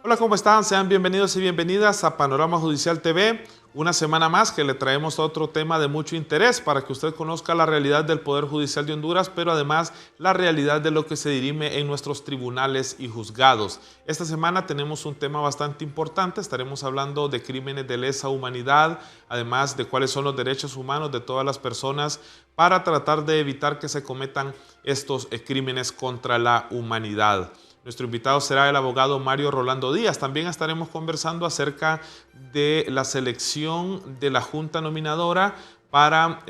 Hola, ¿cómo están? Sean bienvenidos y bienvenidas a Panorama Judicial TV. Una semana más que le traemos otro tema de mucho interés para que usted conozca la realidad del Poder Judicial de Honduras, pero además la realidad de lo que se dirime en nuestros tribunales y juzgados. Esta semana tenemos un tema bastante importante. Estaremos hablando de crímenes de lesa humanidad, además de cuáles son los derechos humanos de todas las personas para tratar de evitar que se cometan estos crímenes contra la humanidad. Nuestro invitado será el abogado Mario Rolando Díaz. También estaremos conversando acerca de la selección de la Junta Nominadora para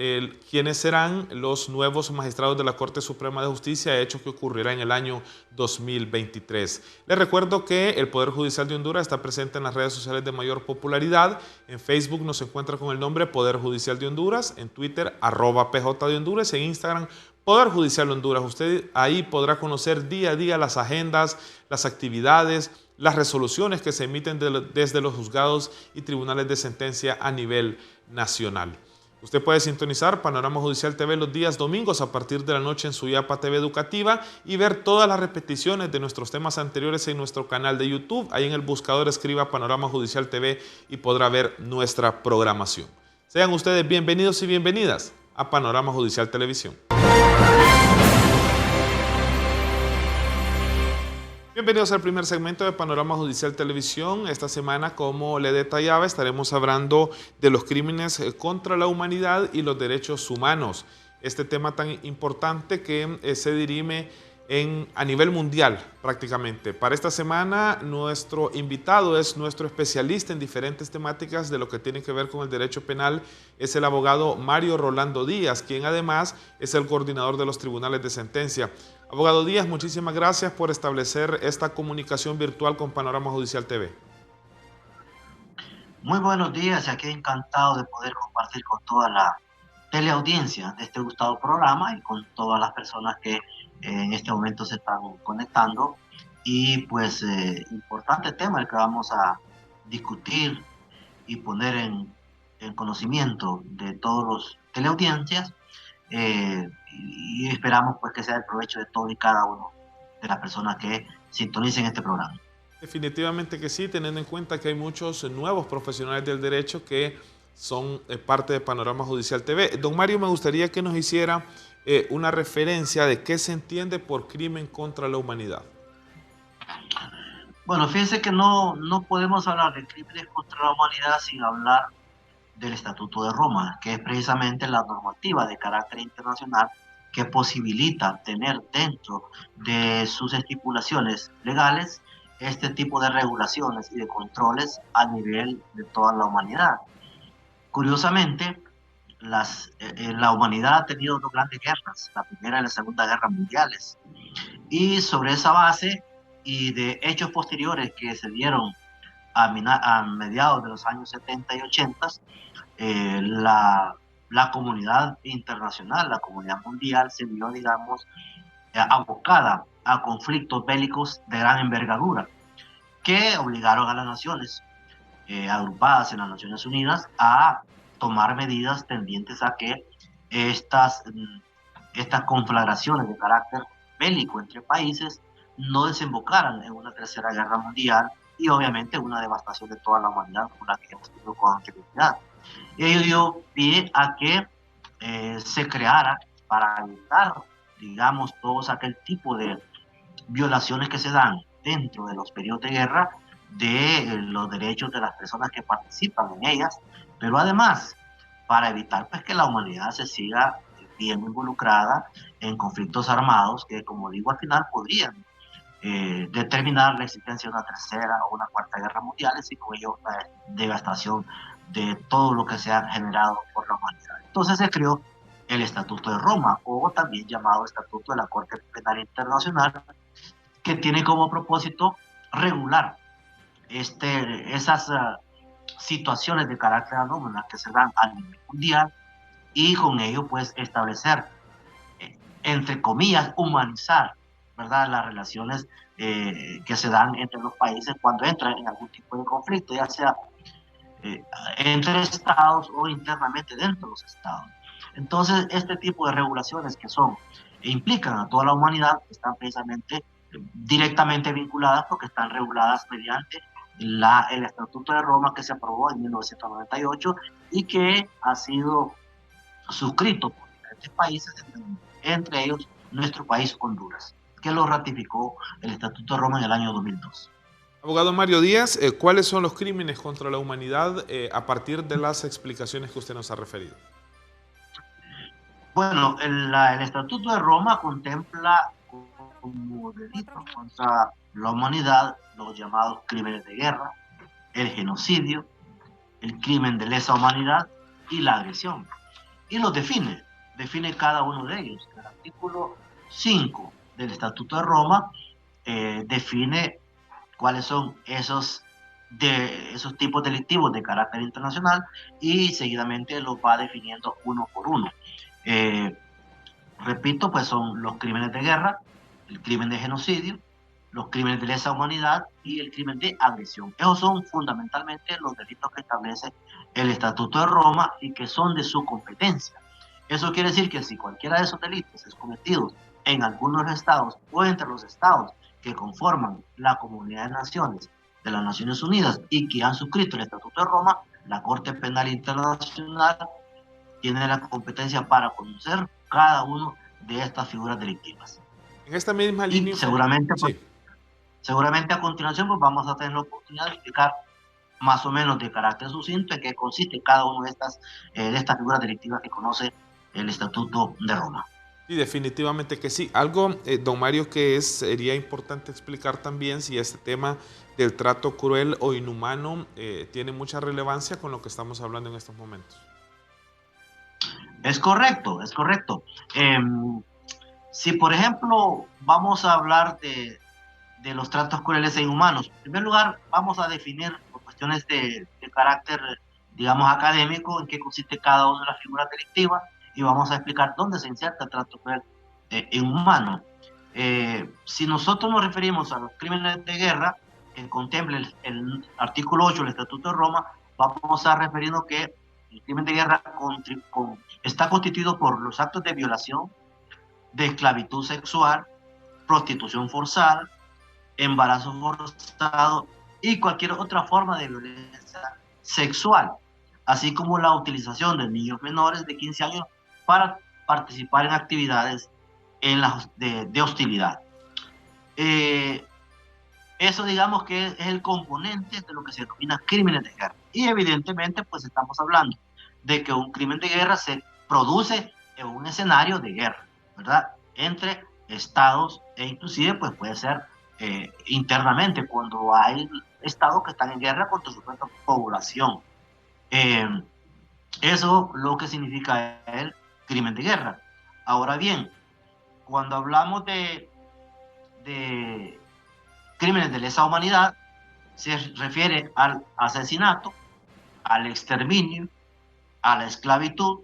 quienes serán los nuevos magistrados de la Corte Suprema de Justicia, hecho que ocurrirá en el año 2023. Les recuerdo que el Poder Judicial de Honduras está presente en las redes sociales de mayor popularidad. En Facebook nos encuentra con el nombre Poder Judicial de Honduras, en Twitter @PJ de Honduras, en Instagram Poder Judicial Honduras. Usted ahí podrá conocer día a día las agendas, las actividades, las resoluciones que se emiten desde los juzgados y tribunales de sentencia a nivel nacional. Usted puede sintonizar Panorama Judicial TV los días domingos a partir de la noche en su Yapa TV Educativa y ver todas las repeticiones de nuestros temas anteriores en nuestro canal de YouTube. Ahí en el buscador escriba Panorama Judicial TV y podrá ver nuestra programación. Sean ustedes bienvenidos y bienvenidas a Panorama Judicial Televisión. Bienvenidos al primer segmento de Panorama Judicial Televisión. Esta semana, como le detallaba, estaremos hablando de los crímenes contra la humanidad y los derechos humanos. Este tema tan importante que se dirime a nivel mundial prácticamente. Para esta semana, nuestro invitado es nuestro especialista en diferentes temáticas de lo que tiene que ver con el derecho penal. Es el abogado Mario Rolando Díaz, quien además es el coordinador de los tribunales de sentencia. Abogado Díaz, muchísimas gracias por establecer esta comunicación virtual con Panorama Judicial TV. Muy buenos días, aquí encantado de poder compartir con toda la teleaudiencia de este gustado programa y con todas las personas que en este momento se están conectando. Y pues importante tema el que vamos a discutir y poner en conocimiento de todos los teleaudiencias, y esperamos pues que sea el provecho de todo y cada uno de las personas que sintonicen este programa. Definitivamente que sí, teniendo en cuenta que hay muchos nuevos profesionales del derecho que son parte de Panorama Judicial TV. Don Mario, me gustaría que nos hiciera una referencia de qué se entiende por crimen contra la humanidad. Bueno, fíjense que no podemos hablar de crímenes contra la humanidad sin hablar del Estatuto de Roma, que es precisamente la normativa de carácter internacional que posibilita tener dentro de sus estipulaciones legales este tipo de regulaciones y de controles a nivel de toda la humanidad. Curiosamente, la humanidad ha tenido dos grandes guerras, la Primera y la Segunda Guerra Mundiales, y sobre esa base y de hechos posteriores que se dieron a mediados de los años 70 y 80, la comunidad internacional, la comunidad mundial se vio, digamos, abocada a conflictos bélicos de gran envergadura que obligaron a las naciones agrupadas en las Naciones Unidas a tomar medidas tendientes a que estas conflagraciones de carácter bélico entre países no desembocaran en una tercera guerra mundial y obviamente una devastación de toda la humanidad como la que hemos tenido con anterioridad. Ello dio pie a que se creara, para evitar, digamos, todos aquel tipo de violaciones que se dan dentro de los periodos de guerra, de los derechos de las personas que participan en ellas, pero además para evitar pues que la humanidad se siga bien involucrada en conflictos armados que, como digo, al final podrían determinar la existencia de una tercera o una cuarta guerra mundial y con ello la devastación de todo lo que se ha generado por la humanidad. Entonces se creó el Estatuto de Roma, o también llamado Estatuto de la Corte Penal Internacional, que tiene como propósito regular esas situaciones de carácter anómalo que se dan a nivel mundial y con ello pues establecer, entre comillas, humanizar, ¿verdad?, las relaciones que se dan entre los países cuando entran en algún tipo de conflicto, ya sea entre estados o internamente dentro de los estados. Entonces, este tipo de regulaciones que implican a toda la humanidad están precisamente directamente vinculadas porque están reguladas mediante el Estatuto de Roma que se aprobó en 1998 y que ha sido suscrito por diferentes países, entre ellos nuestro país Honduras, que lo ratificó el Estatuto de Roma en el año 2002. Abogado Mario Díaz, ¿cuáles son los crímenes contra la humanidad a partir de las explicaciones que usted nos ha referido? Bueno, el Estatuto de Roma contempla como delitos contra la humanidad los llamados crímenes de guerra, el genocidio, el crimen de lesa humanidad y la agresión. Y los define cada uno de ellos. El artículo 5 del Estatuto de Roma define cuáles son esos tipos delictivos de carácter internacional y seguidamente los va definiendo uno por uno. Repito, pues son los crímenes de guerra, el crimen de genocidio, los crímenes de lesa humanidad y el crimen de agresión. Esos son fundamentalmente los delitos que establece el Estatuto de Roma y que son de su competencia. Eso quiere decir que si cualquiera de esos delitos es cometido en algunos estados o entre los estados que conforman la Comunidad de Naciones de las Naciones Unidas y que han suscrito el Estatuto de Roma, la Corte Penal Internacional tiene la competencia para conocer cada uno de estas figuras delictivas. En esta misma Y línea... seguramente, pues, Sí. seguramente a continuación pues, vamos a tener la oportunidad de explicar más o menos de carácter sucinto en qué consiste cada una de estas figuras delictivas que conoce el Estatuto de Roma. Sí, definitivamente que sí. Algo, don Mario, que sería importante explicar también si este tema del trato cruel o inhumano tiene mucha relevancia con lo que estamos hablando en estos momentos. Es correcto, es correcto. Si, por ejemplo, vamos a hablar de los tratos crueles e inhumanos, en primer lugar, vamos a definir por cuestiones de carácter, digamos, académico, en qué consiste cada una de las figuras delictivas y vamos a explicar dónde se inserta el trato cruel e inhumano. Si nosotros nos referimos a los crímenes de guerra, que contempla el artículo 8 del Estatuto de Roma, vamos a referirnos que el crimen de guerra está constituido por los actos de violación, de esclavitud sexual, prostitución forzada, embarazo forzado y cualquier otra forma de violencia sexual, así como la utilización de niños menores de 15 años para participar en actividades de hostilidad. Eso digamos que es el componente de lo que se denomina crímenes de guerra. Y evidentemente pues estamos hablando de que un crimen de guerra se produce en un escenario de guerra, ¿verdad? Entre estados e inclusive pues puede ser internamente cuando hay estados que están en guerra contra su propia población. Eso lo que significa el crimen de guerra. Ahora bien, cuando hablamos de crímenes de lesa humanidad, se refiere al asesinato, al exterminio, a la esclavitud,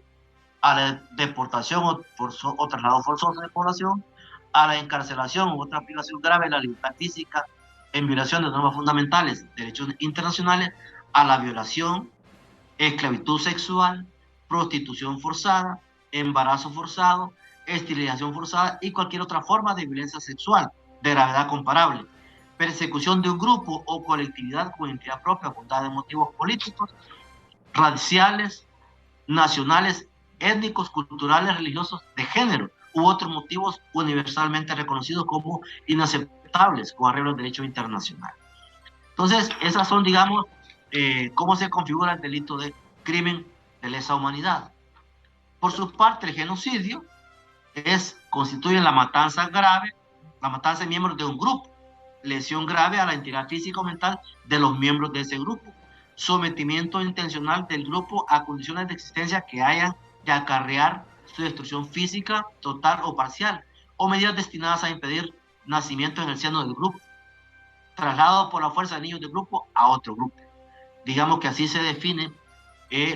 a la deportación o traslado forzoso de población, a la encarcelación u otra privación grave de la libertad física en violación de normas fundamentales, derechos internacionales, a la violación, esclavitud sexual, prostitución forzada, embarazo forzado, esterilización forzada y cualquier otra forma de violencia sexual de gravedad comparable, persecución de un grupo o colectividad con identidad propia fundada en motivos políticos, raciales, nacionales, étnicos, culturales, religiosos, de género u otros motivos universalmente reconocidos como inaceptables con arreglo al derecho internacional. Entonces, esas son, digamos, cómo se configura el delito de crimen de lesa humanidad. Por su parte, el genocidio constituye la matanza grave, la matanza de miembros de un grupo, lesión grave a la integridad física o mental de los miembros de ese grupo, sometimiento intencional del grupo a condiciones de existencia que hayan de acarrear su destrucción física, total o parcial, o medidas destinadas a impedir nacimiento en el seno del grupo, traslado por la fuerza de niños del grupo a otro grupo. Digamos que así se define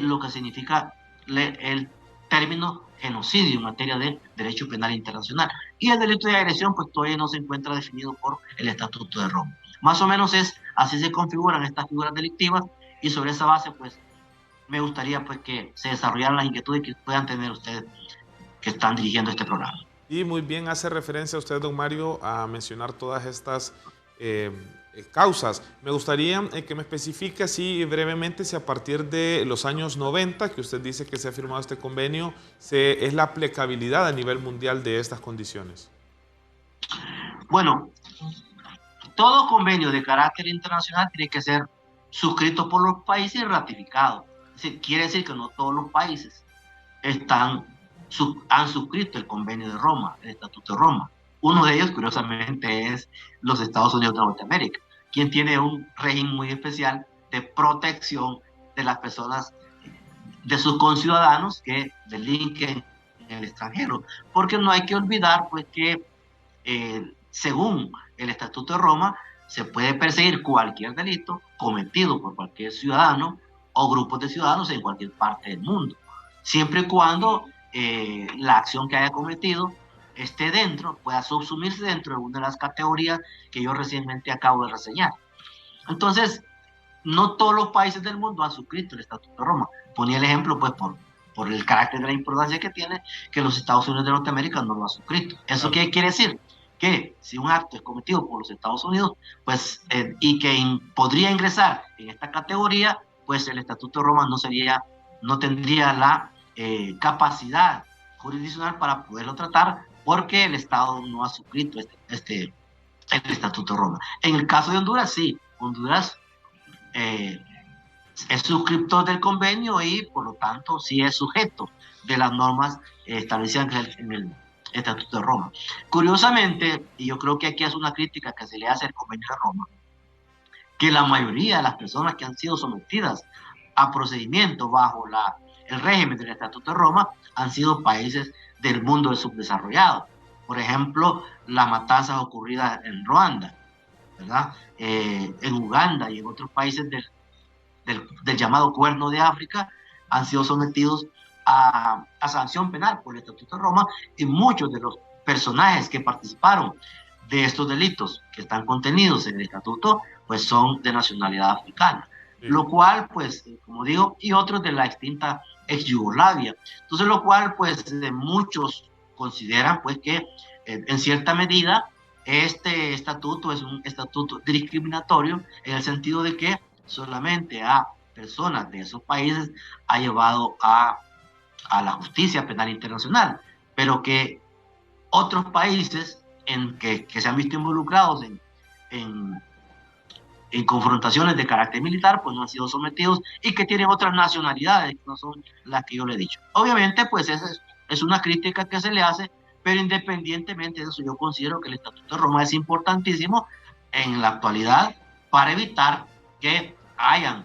lo que significa el término genocidio en materia de derecho penal internacional. Y el delito de agresión pues todavía no se encuentra definido por el Estatuto de Roma. Más o menos así se configuran estas figuras delictivas y sobre esa base pues me gustaría pues que se desarrollaran las inquietudes que puedan tener ustedes que están dirigiendo este programa. Y muy bien hace referencia usted, don Mario, a mencionar todas estas causas. Me gustaría que me especifique así brevemente si a partir de los años 90, que usted dice que se ha firmado este convenio, es la aplicabilidad a nivel mundial de estas condiciones. Bueno, todo convenio de carácter internacional tiene que ser suscrito por los países y ratificado. Quiere decir que no todos los países han suscrito el convenio de Roma, el Estatuto de Roma. Uno de ellos, curiosamente, es los Estados Unidos de Norteamérica, quien tiene un régimen muy especial de protección de las personas, de sus conciudadanos que delinquen en el extranjero. Porque no hay que olvidar pues, que según el Estatuto de Roma, se puede perseguir cualquier delito cometido por cualquier ciudadano o grupos de ciudadanos en cualquier parte del mundo, siempre y cuando la acción que haya cometido esté pueda subsumirse dentro de una de las categorías que yo recientemente acabo de reseñar. Entonces, no todos los países del mundo han suscrito el Estatuto de Roma. Ponía el ejemplo, pues, por el carácter de la importancia que tiene, que los Estados Unidos de Norteamérica no lo han suscrito. ¿Eso qué quiere decir? Que si un acto es cometido por los Estados Unidos, pues, y que podría ingresar en esta categoría, pues el Estatuto de Roma no tendría la capacidad jurisdiccional para poderlo tratar, porque el Estado no ha suscrito el Estatuto de Roma. En el caso de Honduras, sí. Honduras es suscriptor del convenio y, por lo tanto, sí es sujeto de las normas establecidas en el Estatuto de Roma. Curiosamente, y yo creo que aquí es una crítica que se le hace al convenio de Roma, que la mayoría de las personas que han sido sometidas a procedimientos bajo el régimen del Estatuto de Roma han sido países del mundo subdesarrollado. Por ejemplo, las matanzas ocurridas en Ruanda, ¿verdad? En Uganda y en otros países del llamado Cuerno de África han sido sometidos a sanción penal por el Estatuto de Roma, y muchos de los personajes que participaron de estos delitos que están contenidos en el Estatuto, pues son de nacionalidad africana. Sí. Lo cual, pues, como digo, y otros de la extinta ex Yugoslavia. Entonces, lo cual, pues, muchos consideran, pues, que en cierta medida este estatuto es un estatuto discriminatorio, en el sentido de que solamente a personas de esos países ha llevado a la justicia penal internacional, pero que otros países que se han visto involucrados en confrontaciones de carácter militar, pues no han sido sometidos, y que tienen otras nacionalidades que no son las que yo le he dicho. Obviamente, pues esa es una crítica que se le hace, pero independientemente de eso, yo considero que el Estatuto de Roma es importantísimo en la actualidad para evitar que hayan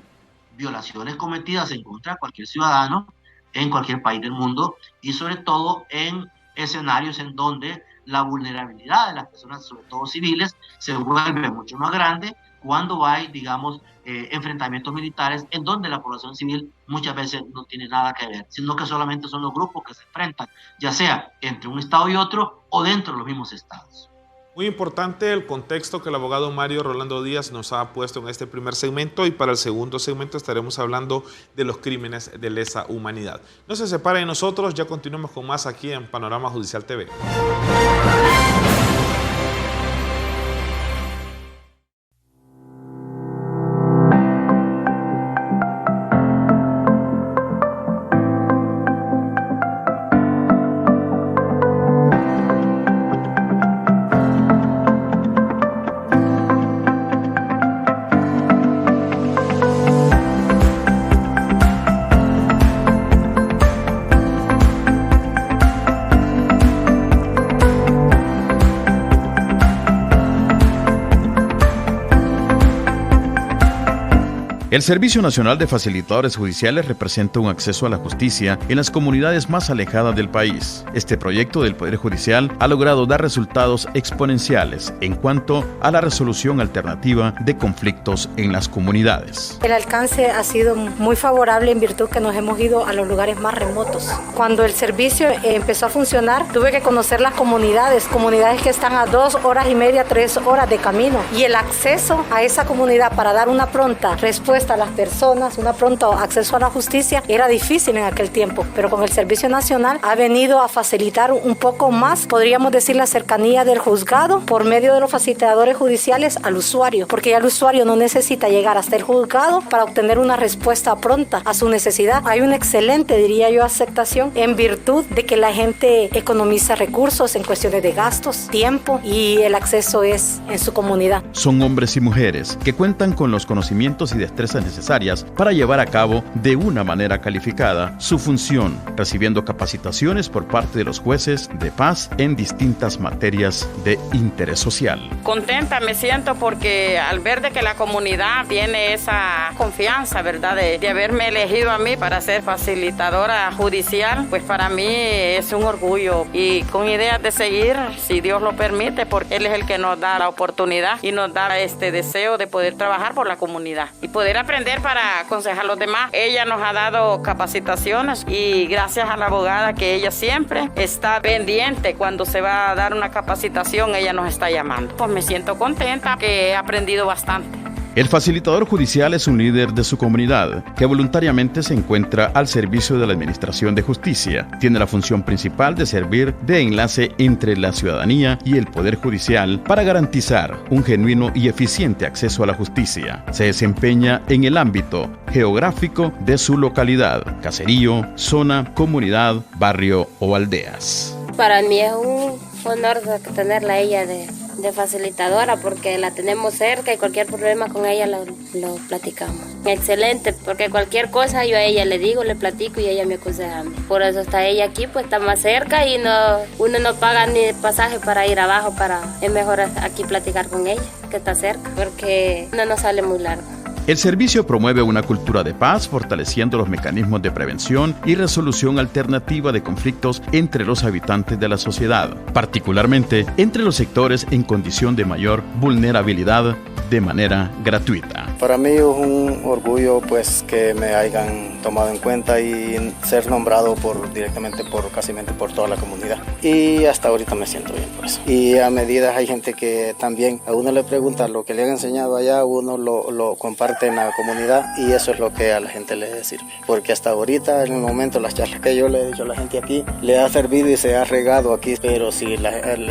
violaciones cometidas en contra de cualquier ciudadano en cualquier país del mundo, y sobre todo en escenarios en donde la vulnerabilidad de las personas, sobre todo civiles, se vuelve mucho más grande cuando hay, digamos, enfrentamientos militares en donde la población civil muchas veces no tiene nada que ver, sino que solamente son los grupos que se enfrentan, ya sea entre un estado y otro o dentro de los mismos estados. Muy importante el contexto que el abogado Mario Rolando Díaz nos ha puesto en este primer segmento, y para el segundo segmento estaremos hablando de los crímenes de lesa humanidad. No se separe de nosotros, ya continuamos con más aquí en Panorama Judicial TV. El Servicio Nacional de Facilitadores Judiciales representa un acceso a la justicia en las comunidades más alejadas del país. Este proyecto del Poder Judicial ha logrado dar resultados exponenciales en cuanto a la resolución alternativa de conflictos en las comunidades. El alcance ha sido muy favorable en virtud que nos hemos ido a los lugares más remotos. Cuando el servicio empezó a funcionar, tuve que conocer las comunidades que están a 2 horas y media, 3 horas de camino. Y el acceso a esa comunidad para dar una pronta respuesta respuesta a las personas, un pronto acceso a la justicia, era difícil en aquel tiempo, pero con el Servicio Nacional ha venido a facilitar un poco más, podríamos decir, la cercanía del juzgado por medio de los facilitadores judiciales al usuario, porque ya el usuario no necesita llegar hasta el juzgado para obtener una respuesta pronta a su necesidad. Hay una excelente, diría yo, aceptación en virtud de que la gente economiza recursos en cuestiones de gastos, tiempo, y el acceso es en su comunidad. Son hombres y mujeres que cuentan con los conocimientos y destrezas necesarias para llevar a cabo de una manera calificada su función, recibiendo capacitaciones por parte de los jueces de paz en distintas materias de interés social. Contenta me siento porque al ver de que la comunidad tiene esa confianza, ¿verdad?, de haberme elegido a mí para ser facilitadora judicial, pues para mí es un orgullo y con ideas de seguir, si Dios lo permite, porque Él es el que nos da la oportunidad y nos da este deseo de poder trabajar por la comunidad y poder aprender para aconsejar a los demás. Ella nos ha dado capacitaciones y gracias a la abogada que ella siempre está pendiente cuando se va a dar una capacitación, ella nos está llamando. Pues me siento contenta que he aprendido bastante. El facilitador judicial es un líder de su comunidad que voluntariamente se encuentra al servicio de la Administración de Justicia. Tiene la función principal de servir de enlace entre la ciudadanía y el Poder Judicial para garantizar un genuino y eficiente acceso a la justicia. Se desempeña en el ámbito geográfico de su localidad, caserío, zona, comunidad, barrio o aldeas. Para mí es un honor tenerla a ella de facilitadora porque la tenemos cerca y cualquier problema con ella lo platicamos. Excelente, porque cualquier cosa yo a ella le digo, le platico y ella me aconseja a mí. Por eso está ella aquí, pues está más cerca y uno no paga ni pasaje para ir abajo, es mejor aquí platicar con ella, que está cerca, porque uno no sale muy largo. El servicio promueve una cultura de paz, fortaleciendo los mecanismos de prevención y resolución alternativa de conflictos entre los habitantes de la sociedad, particularmente entre los sectores en condición de mayor vulnerabilidad, de manera gratuita. Para mí es un orgullo pues que me hayan tomado en cuenta y ser nombrado directamente casi por toda la comunidad. Y hasta ahorita me siento bien por eso. Y a medida hay gente que también a uno le pregunta lo que le han enseñado allá, uno lo comparte en la comunidad y eso es lo que a la gente le sirve. Porque hasta ahorita, en el momento, las charlas que yo le he dicho a la gente aquí, le ha servido y se ha regado aquí, pero si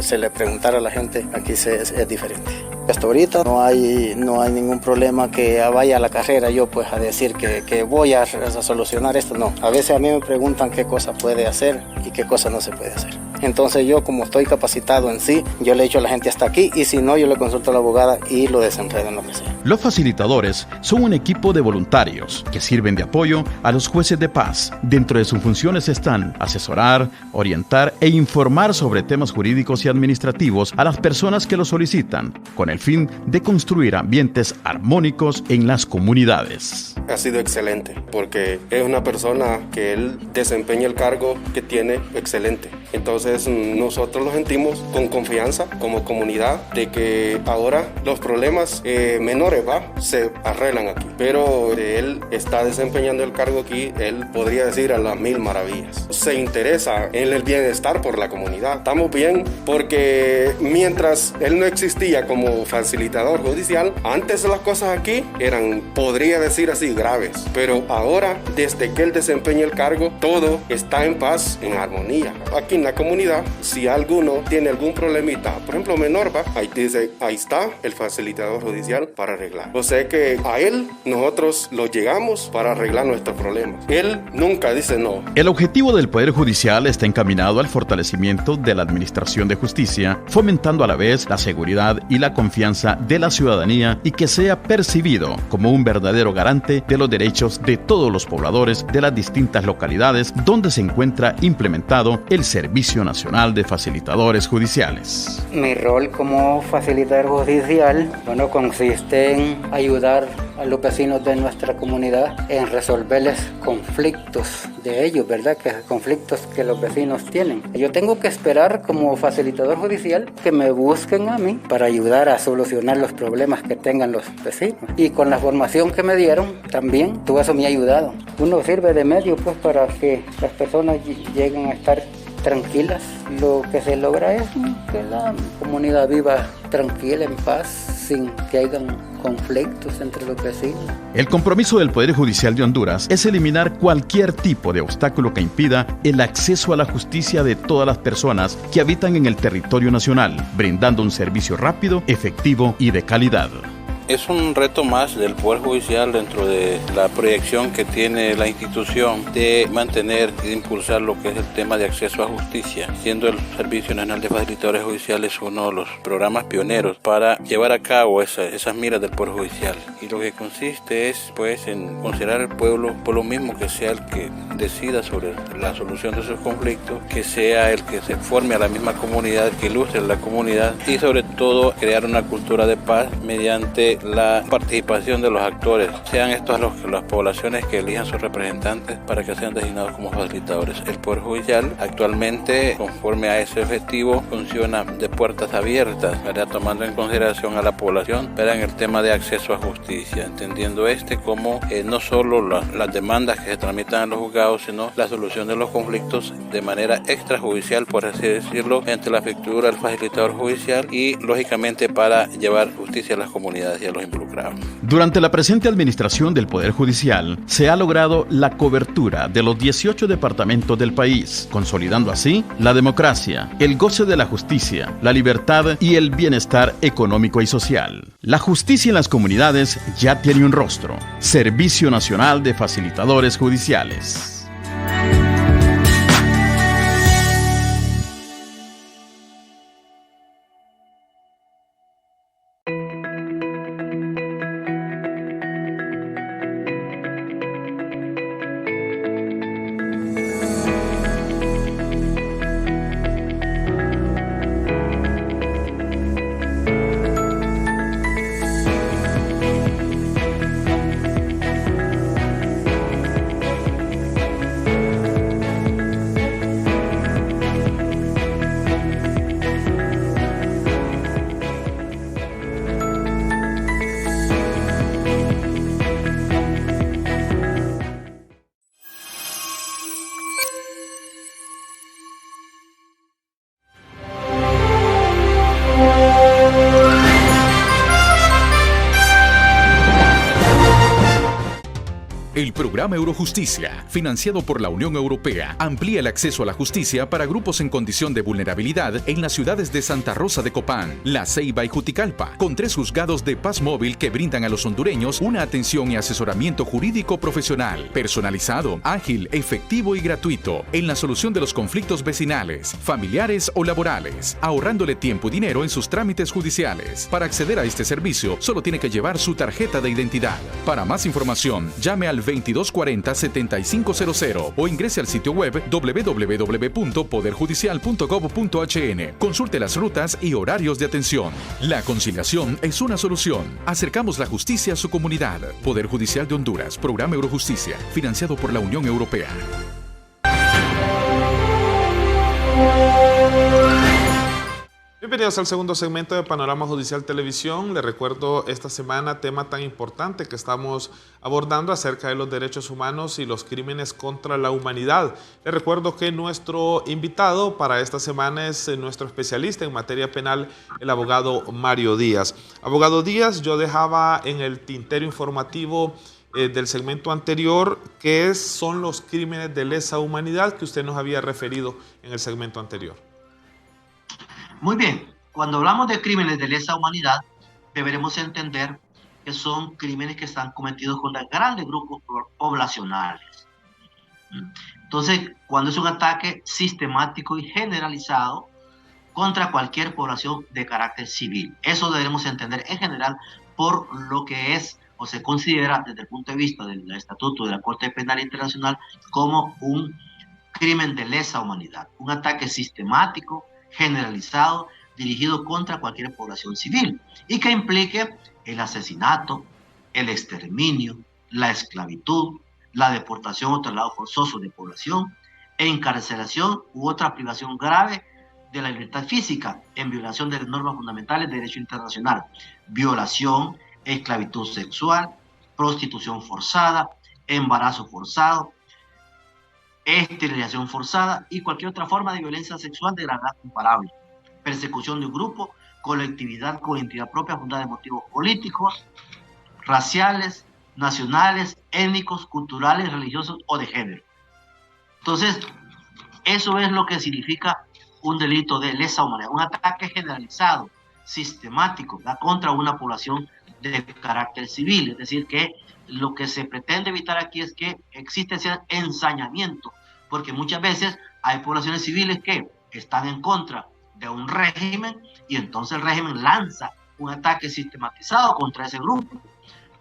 se le preguntara a la gente, aquí es diferente. Hasta ahorita no hay ningún problema que vaya a la carrera yo pues a decir que voy a solucionar esto, no. A veces a mí me preguntan qué cosa puede hacer y qué cosa no se puede hacer. Entonces yo, como estoy capacitado en sí, yo le he dicho a la gente hasta aquí y si no, yo le consulto a la abogada y lo desenredo en lo que sea. Los facilitadores son un equipo de voluntarios que sirven de apoyo a los jueces de paz. Dentro de sus funciones están asesorar, orientar e informar sobre temas jurídicos y administrativos a las personas que lo solicitan, con el fin de construir ambientes armónicos en las comunidades. Ha sido excelente porque es una persona que él desempeña el cargo que tiene excelente. Entonces nosotros lo sentimos con confianza como comunidad de que ahora los problemas menores se arreglan aquí. Pero él está desempeñando el cargo aquí, él podría decir a las 1000 maravillas. Se interesa en el bienestar por la comunidad. Estamos bien porque mientras él no existía como facilitador judicial, antes las cosas aquí eran, podría decir así, graves. Pero ahora, desde que él desempeña el cargo, todo está en paz, en armonía. Aquí en la comunidad, si alguno tiene algún problemita, por ejemplo menor, ahí dice, ahí está el facilitador judicial para arreglar. O sea que a él nosotros lo llegamos para arreglar nuestros problemas. Él nunca dice no. El objetivo del Poder Judicial está encaminado al fortalecimiento de la administración de justicia, fomentando a la vez la seguridad y la confianza de la ciudadanía y que sea percibido como un verdadero garante de los derechos de todos los pobladores de las distintas localidades donde se encuentra implementado el Servicio Nacional de Facilitadores Judiciales. Mi rol como facilitador judicial, consiste en ayudar a los vecinos de nuestra comunidad en resolverles conflictos de ellos, ¿verdad? Conflictos que los vecinos tienen. Yo tengo que esperar como facilitador judicial que me busquen a mí para ayudar a solucionar los problemas que tengan los vecinos. Y con la formación que me dieron, también todo eso me ha ayudado. Uno sirve de medio pues para que las personas lleguen a estar tranquilas. Lo que se logra es que la comunidad viva tranquila, en paz, sin que hayan conflictos entre los vecinos. El compromiso del Poder Judicial de Honduras es eliminar cualquier tipo de obstáculo que impida el acceso a la justicia de todas las personas que habitan en el territorio nacional, brindando un servicio rápido, efectivo y de calidad. Es un reto más del Poder Judicial dentro de la proyección que tiene la institución de mantener e impulsar lo que es el tema de acceso a justicia, siendo el Servicio Nacional de Facilitadores Judiciales uno de los programas pioneros para llevar a cabo esas miras del Poder Judicial. Y lo que consiste es pues en considerar al pueblo por lo mismo que sea el que decida sobre la solución de sus conflictos, que sea el que se forme a la misma comunidad, que ilustre a la comunidad y sobre todo crear una cultura de paz mediante la participación de los actores, sean estos las poblaciones que elijan sus representantes para que sean designados como facilitadores. El Poder Judicial actualmente, conforme a ese objetivo, funciona de puertas abiertas, ¿verdad? Tomando en consideración a la población, ¿verdad? En el tema de acceso a justicia, entendiendo como no solo las demandas que se tramitan en los juzgados, sino la solución de los conflictos de manera extrajudicial, por así decirlo, entre la figura del facilitador judicial y, lógicamente, para llevar justicia a las comunidades y a los involucrados. Durante la presente administración del Poder Judicial, se ha logrado la cobertura de los 18 departamentos del país, consolidando así la democracia, el goce de la justicia, la libertad y el bienestar económico y social. La justicia en las comunidades ya tiene un rostro: Servicio Nacional de Facilitadores Judiciales. El programa Eurojusticia, financiado por la Unión Europea, amplía el acceso a la justicia para grupos en condición de vulnerabilidad en las ciudades de Santa Rosa de Copán, La Ceiba y Juticalpa, con 3 juzgados de paz móvil que brindan a los hondureños una atención y asesoramiento jurídico profesional, personalizado, ágil, efectivo y gratuito en la solución de los conflictos vecinales, familiares o laborales, ahorrándole tiempo y dinero en sus trámites judiciales. Para acceder a este servicio, solo tiene que llevar su tarjeta de identidad. Para más información, llame al 2240-7500 o ingrese al sitio web www.poderjudicial.gov.hn. Consulte las rutas y horarios de atención. La conciliación es una solución. Acercamos la justicia a su comunidad. Poder Judicial de Honduras, Programa Eurojusticia, financiado por la Unión Europea. Bienvenidos al segundo segmento de Panorama Judicial Televisión. Les recuerdo esta semana tema tan importante que estamos abordando acerca de los derechos humanos y los crímenes contra la humanidad. Les recuerdo que nuestro invitado para esta semana es nuestro especialista en materia penal, el abogado Mario Díaz. Abogado Díaz, yo dejaba en el tintero informativo del segmento anterior qué son los crímenes de lesa humanidad que usted nos había referido en el segmento anterior. Muy bien, cuando hablamos de crímenes de lesa humanidad, deberemos entender que son crímenes que están cometidos contra grandes grupos poblacionales. Entonces, cuando es un ataque sistemático y generalizado contra cualquier población de carácter civil. Eso debemos entender en general por lo que es o se considera desde el punto de vista del Estatuto de la Corte Penal Internacional como un crimen de lesa humanidad, un ataque sistemático, generalizado, dirigido contra cualquier población civil y que implique el asesinato, el exterminio, la esclavitud, la deportación o traslado forzoso de población, encarcelación u otra privación grave de la libertad física en violación de las normas fundamentales de derecho internacional, violación, esclavitud sexual, prostitución forzada, embarazo forzado, esterilización forzada y cualquier otra forma de violencia sexual de gravedad comparable, persecución de un grupo colectividad con identidad propia fundada en motivos políticos, raciales, nacionales, étnicos, culturales, religiosos o de género. Entonces, eso es lo que significa un delito de lesa humanidad, un ataque generalizado, sistemático, ¿verdad?, contra una población de carácter civil. Es decir, que lo que se pretende evitar aquí es que existe ese ensañamiento, porque muchas veces hay poblaciones civiles que están en contra de un régimen y entonces el régimen lanza un ataque sistematizado contra ese grupo.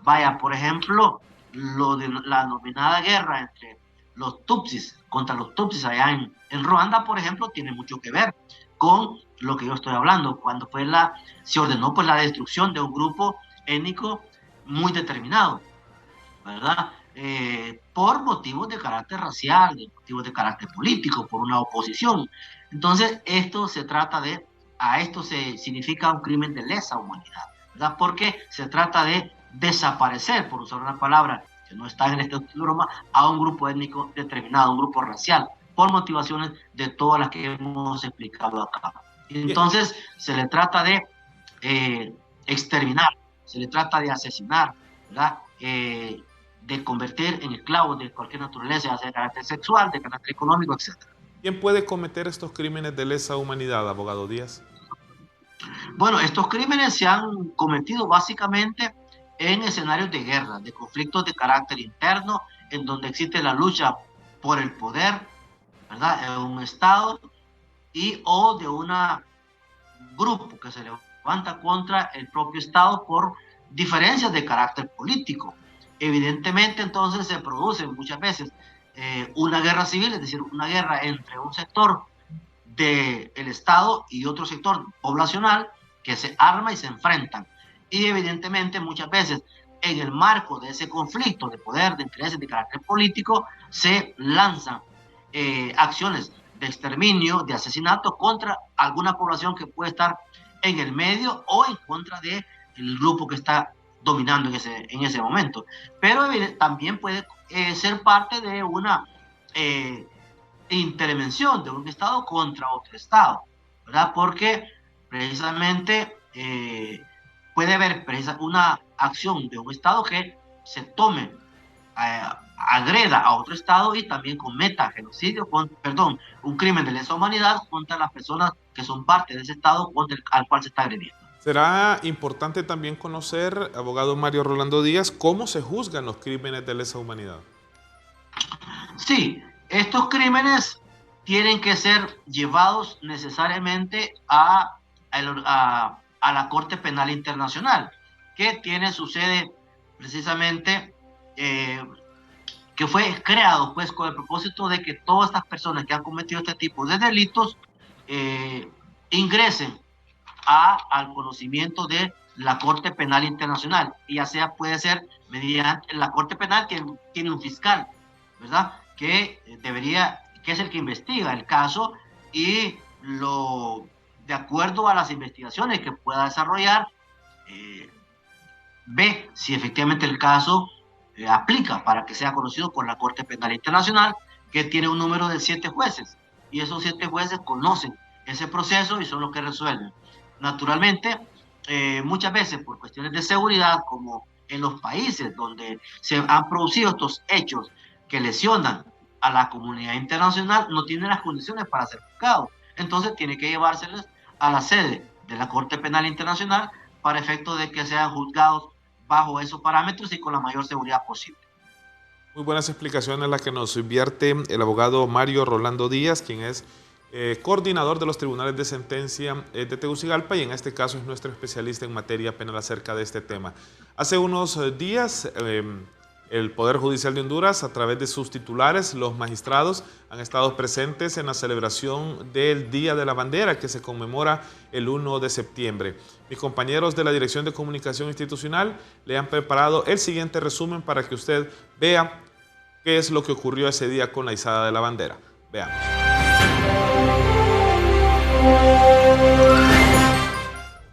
Vaya, por ejemplo, lo de la denominada guerra entre los Tutsis, contra los Tutsis allá en Ruanda, por ejemplo, tiene mucho que ver con lo que yo estoy hablando, cuando se ordenó pues la destrucción de un grupo étnico muy determinado, ¿verdad? Por motivos de carácter racial, de motivos de carácter político, por una oposición. Entonces, esto se significa un crimen de lesa humanidad, ¿verdad? Porque se trata de desaparecer, por usar una palabra que no está en este idioma, a un grupo étnico determinado, un grupo racial, por motivaciones de todas las que hemos explicado acá. Entonces, se le trata de exterminar, se le trata de asesinar, ¿verdad? De convertir en esclavos de cualquier naturaleza, ya sea de carácter sexual, de carácter económico, etc. ¿Quién puede cometer estos crímenes de lesa humanidad, abogado Díaz? Bueno, estos crímenes se han cometido básicamente en escenarios de guerra, de conflictos de carácter interno, en donde existe la lucha por el poder, ¿verdad?, en un Estado, o de un grupo que se levanta contra el propio Estado por diferencias de carácter político. Evidentemente, entonces, se produce muchas veces una guerra civil, es decir, una guerra entre un sector del Estado y otro sector poblacional que se arma y se enfrentan. Y evidentemente, muchas veces, en el marco de ese conflicto de poder, de intereses de carácter político, se lanzan acciones de exterminio, de asesinato contra alguna población que puede estar en el medio o en contra del grupo que está dominando en ese momento. Pero también puede ser parte de una intervención de un Estado contra otro Estado, ¿verdad? Porque precisamente puede haber una acción de un Estado que se tome, agreda a otro Estado y también cometa genocidio, un crimen de lesa humanidad contra las personas que son parte de ese Estado al cual se está agrediendo. Será importante también conocer, abogado Mario Rolando Díaz, cómo se juzgan los crímenes de lesa humanidad. Sí, estos crímenes tienen que ser llevados necesariamente a la Corte Penal Internacional, que tiene su sede precisamente, que fue creado pues con el propósito de que todas estas personas que han cometido este tipo de delitos ingresen al conocimiento de la Corte Penal Internacional, y ya sea puede ser mediante la Corte Penal, que tiene un fiscal, ¿verdad?, que es el que investiga el caso y de acuerdo a las investigaciones que pueda desarrollar, ve si efectivamente el caso aplica para que sea conocido por la Corte Penal Internacional, que tiene un número de 7 jueces, y esos 7 jueces conocen ese proceso y son los que resuelven. Naturalmente, muchas veces por cuestiones de seguridad, como en los países donde se han producido estos hechos que lesionan a la comunidad internacional, no tienen las condiciones para ser juzgados. Entonces tiene que llevárselos a la sede de la Corte Penal Internacional para efecto de que sean juzgados bajo esos parámetros y con la mayor seguridad posible. Muy buenas explicaciones las que nos vierte el abogado Mario Rolando Díaz, quien es coordinador de los tribunales de sentencia de Tegucigalpa, y en este caso es nuestro especialista en materia penal acerca de este tema. Hace unos días el Poder Judicial de Honduras, a través de sus titulares, los magistrados, han estado presentes en la celebración del Día de la Bandera, que se conmemora el 1 de septiembre. Mis compañeros de la Dirección de Comunicación Institucional le han preparado el siguiente resumen para que usted vea qué es lo que ocurrió ese día con la izada de la bandera. Veamos.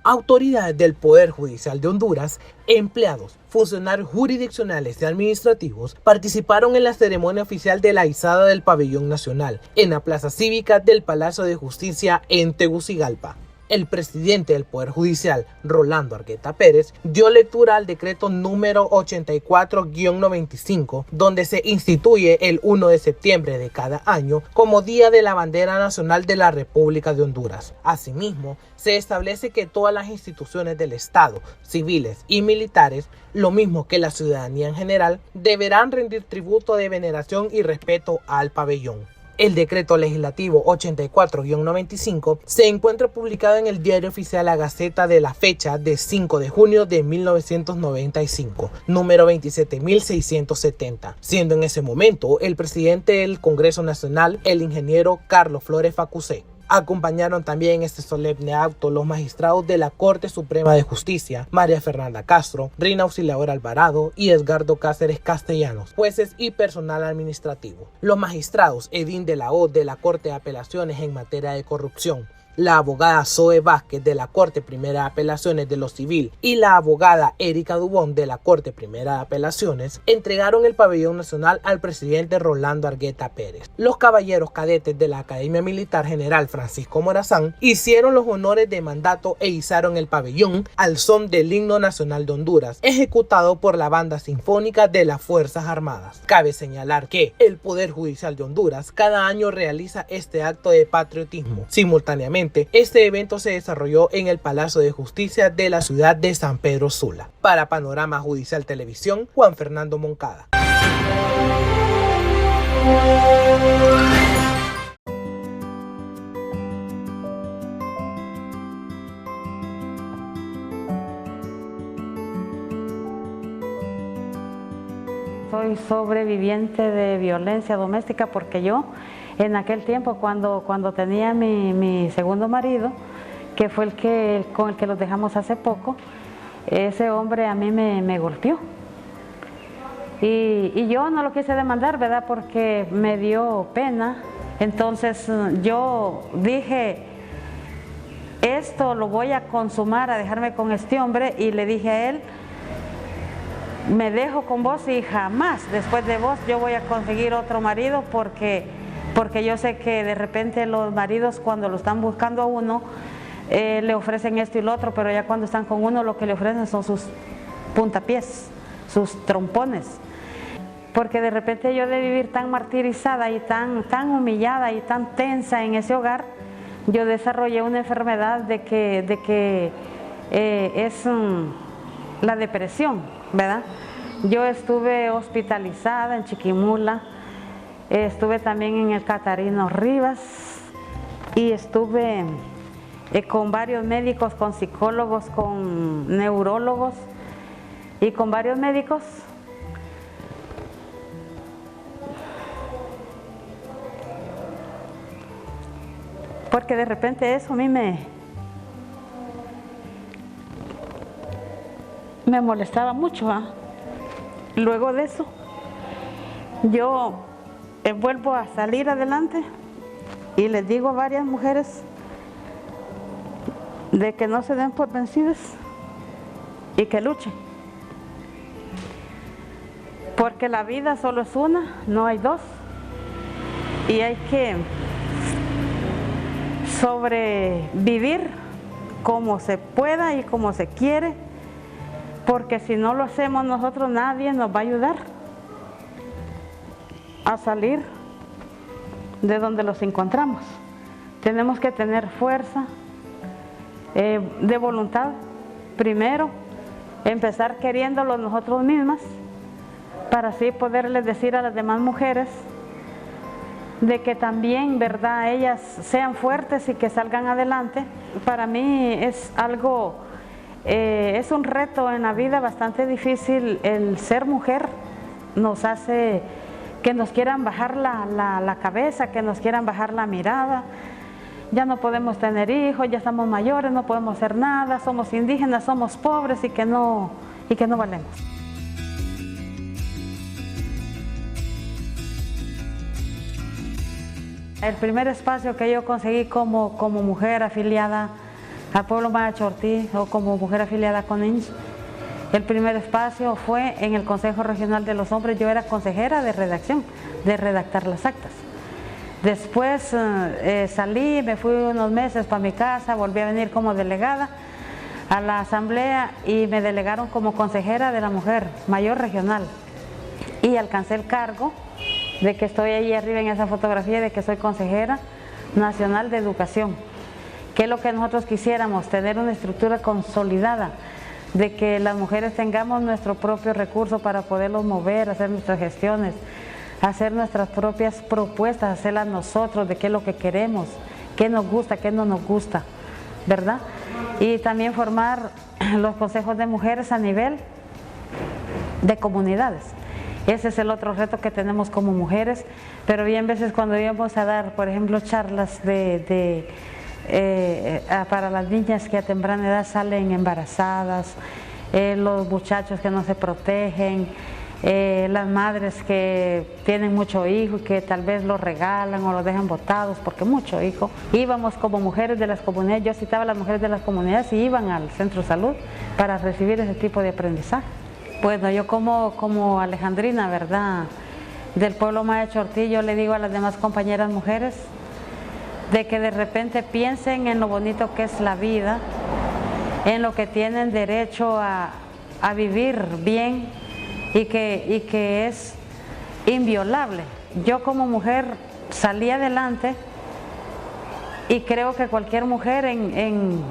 Autoridades del Poder Judicial de Honduras, empleados, funcionarios jurisdiccionales y administrativos participaron en la ceremonia oficial de la izada del Pabellón Nacional en la Plaza Cívica del Palacio de Justicia en Tegucigalpa. El presidente del Poder Judicial, Rolando Argueta Pérez, dio lectura al decreto número 84-95, donde se instituye el 1 de septiembre de cada año como Día de la Bandera Nacional de la República de Honduras. Asimismo, se establece que todas las instituciones del Estado, civiles y militares, lo mismo que la ciudadanía en general, deberán rendir tributo de veneración y respeto al pabellón. El decreto legislativo 84-95 se encuentra publicado en el Diario Oficial La Gaceta de la fecha de 5 de junio de 1995, número 27.670, siendo en ese momento el presidente del Congreso Nacional, el ingeniero Carlos Flores Facusé. Acompañaron también en este solemne acto los magistrados de la Corte Suprema de Justicia, María Fernanda Castro, Rina Auxiliadora Alvarado y Edgardo Cáceres Castellanos, jueces y personal administrativo. Los magistrados Edín de la O de la Corte de Apelaciones en materia de corrupción, la abogada Zoe Vázquez de la Corte Primera de Apelaciones de lo Civil y la abogada Erika Dubón de la Corte Primera de Apelaciones entregaron el pabellón nacional al presidente Rolando Argueta Pérez. Los caballeros cadetes de la Academia Militar General Francisco Morazán hicieron los honores de mandato e izaron el pabellón al son del himno nacional de Honduras, ejecutado por la Banda Sinfónica de las Fuerzas Armadas. Cabe señalar que el Poder Judicial de Honduras cada año realiza este acto de patriotismo. Simultáneamente, este evento se desarrolló en el Palacio de Justicia de la ciudad de San Pedro Sula. Para Panorama Judicial Televisión, Juan Fernando Moncada. Soy sobreviviente de violencia doméstica porque yo en aquel tiempo cuando tenía mi segundo marido, que fue con el que los dejamos hace poco, ese hombre a mí me golpeó. Y yo no lo quise demandar, ¿verdad? Porque me dio pena. Entonces yo dije, esto lo voy a consumar, a dejarme con este hombre, y le dije a él, me dejo con vos y jamás después de vos yo voy a conseguir otro marido porque yo sé que de repente los maridos cuando lo están buscando a uno le ofrecen esto y lo otro, pero ya cuando están con uno lo que le ofrecen son sus puntapiés, sus trompones. Porque de repente yo de vivir tan martirizada y tan humillada y tan tensa en ese hogar, yo desarrollé una enfermedad de que es la depresión, ¿verdad? Yo estuve hospitalizada en Chiquimula, estuve también en el Catarino Rivas y estuve con varios médicos, con psicólogos, con neurólogos y con varios médicos. Porque de repente eso a mí me molestaba mucho, ¿eh? Luego de eso, yo vuelvo a salir adelante y les digo a varias mujeres de que no se den por vencidas y que luchen. Porque la vida solo es una, no hay dos. Y hay que sobrevivir como se pueda y como se quiere, porque si no lo hacemos nosotros nadie nos va a ayudar a salir de donde los encontramos. Tenemos que tener fuerza de voluntad, primero, empezar queriéndolo nosotros mismas, para así poderles decir a las demás mujeres de que también, ¿verdad?, ellas sean fuertes y que salgan adelante. Para mí es algo, es un reto en la vida bastante difícil. El ser mujer nos hace que nos quieran bajar la cabeza, que nos quieran bajar la mirada. Ya no podemos tener hijos, ya estamos mayores, no podemos hacer nada, somos indígenas, somos pobres y que no valemos. El primer espacio que yo conseguí como mujer afiliada al pueblo maya Chortí o como mujer afiliada con INS, el primer espacio fue en el Consejo Regional de los Hombres. Yo era consejera de redacción, de redactar las actas. Después salí, me fui unos meses para mi casa, volví a venir como delegada a la asamblea y me delegaron como consejera de la mujer mayor regional y alcancé el cargo de que estoy ahí arriba en esa fotografía de que soy consejera nacional de educación, que es lo que nosotros quisiéramos, tener una estructura consolidada, de que las mujeres tengamos nuestro propio recurso para poderlos mover, hacer nuestras gestiones, hacer nuestras propias propuestas, hacerlas nosotros, de qué es lo que queremos, qué nos gusta, qué no nos gusta, ¿verdad? Y también formar los consejos de mujeres a nivel de comunidades. Ese es el otro reto que tenemos como mujeres, pero bien veces cuando íbamos a dar, por ejemplo, charlas para las niñas que a temprana edad salen embarazadas, los muchachos que no se protegen, las madres que tienen mucho hijo y que tal vez los regalan o los dejan botados porque mucho hijo. Íbamos como mujeres de las comunidades, yo citaba a las mujeres de las comunidades y iban al centro de salud para recibir ese tipo de aprendizaje. Bueno, yo como alejandrina, ¿verdad?, del pueblo Maya Chortí, yo le digo a las demás compañeras mujeres de que de repente piensen en lo bonito que es la vida, en lo que tienen derecho a vivir bien y que es inviolable. Yo como mujer salí adelante y creo que cualquier mujer en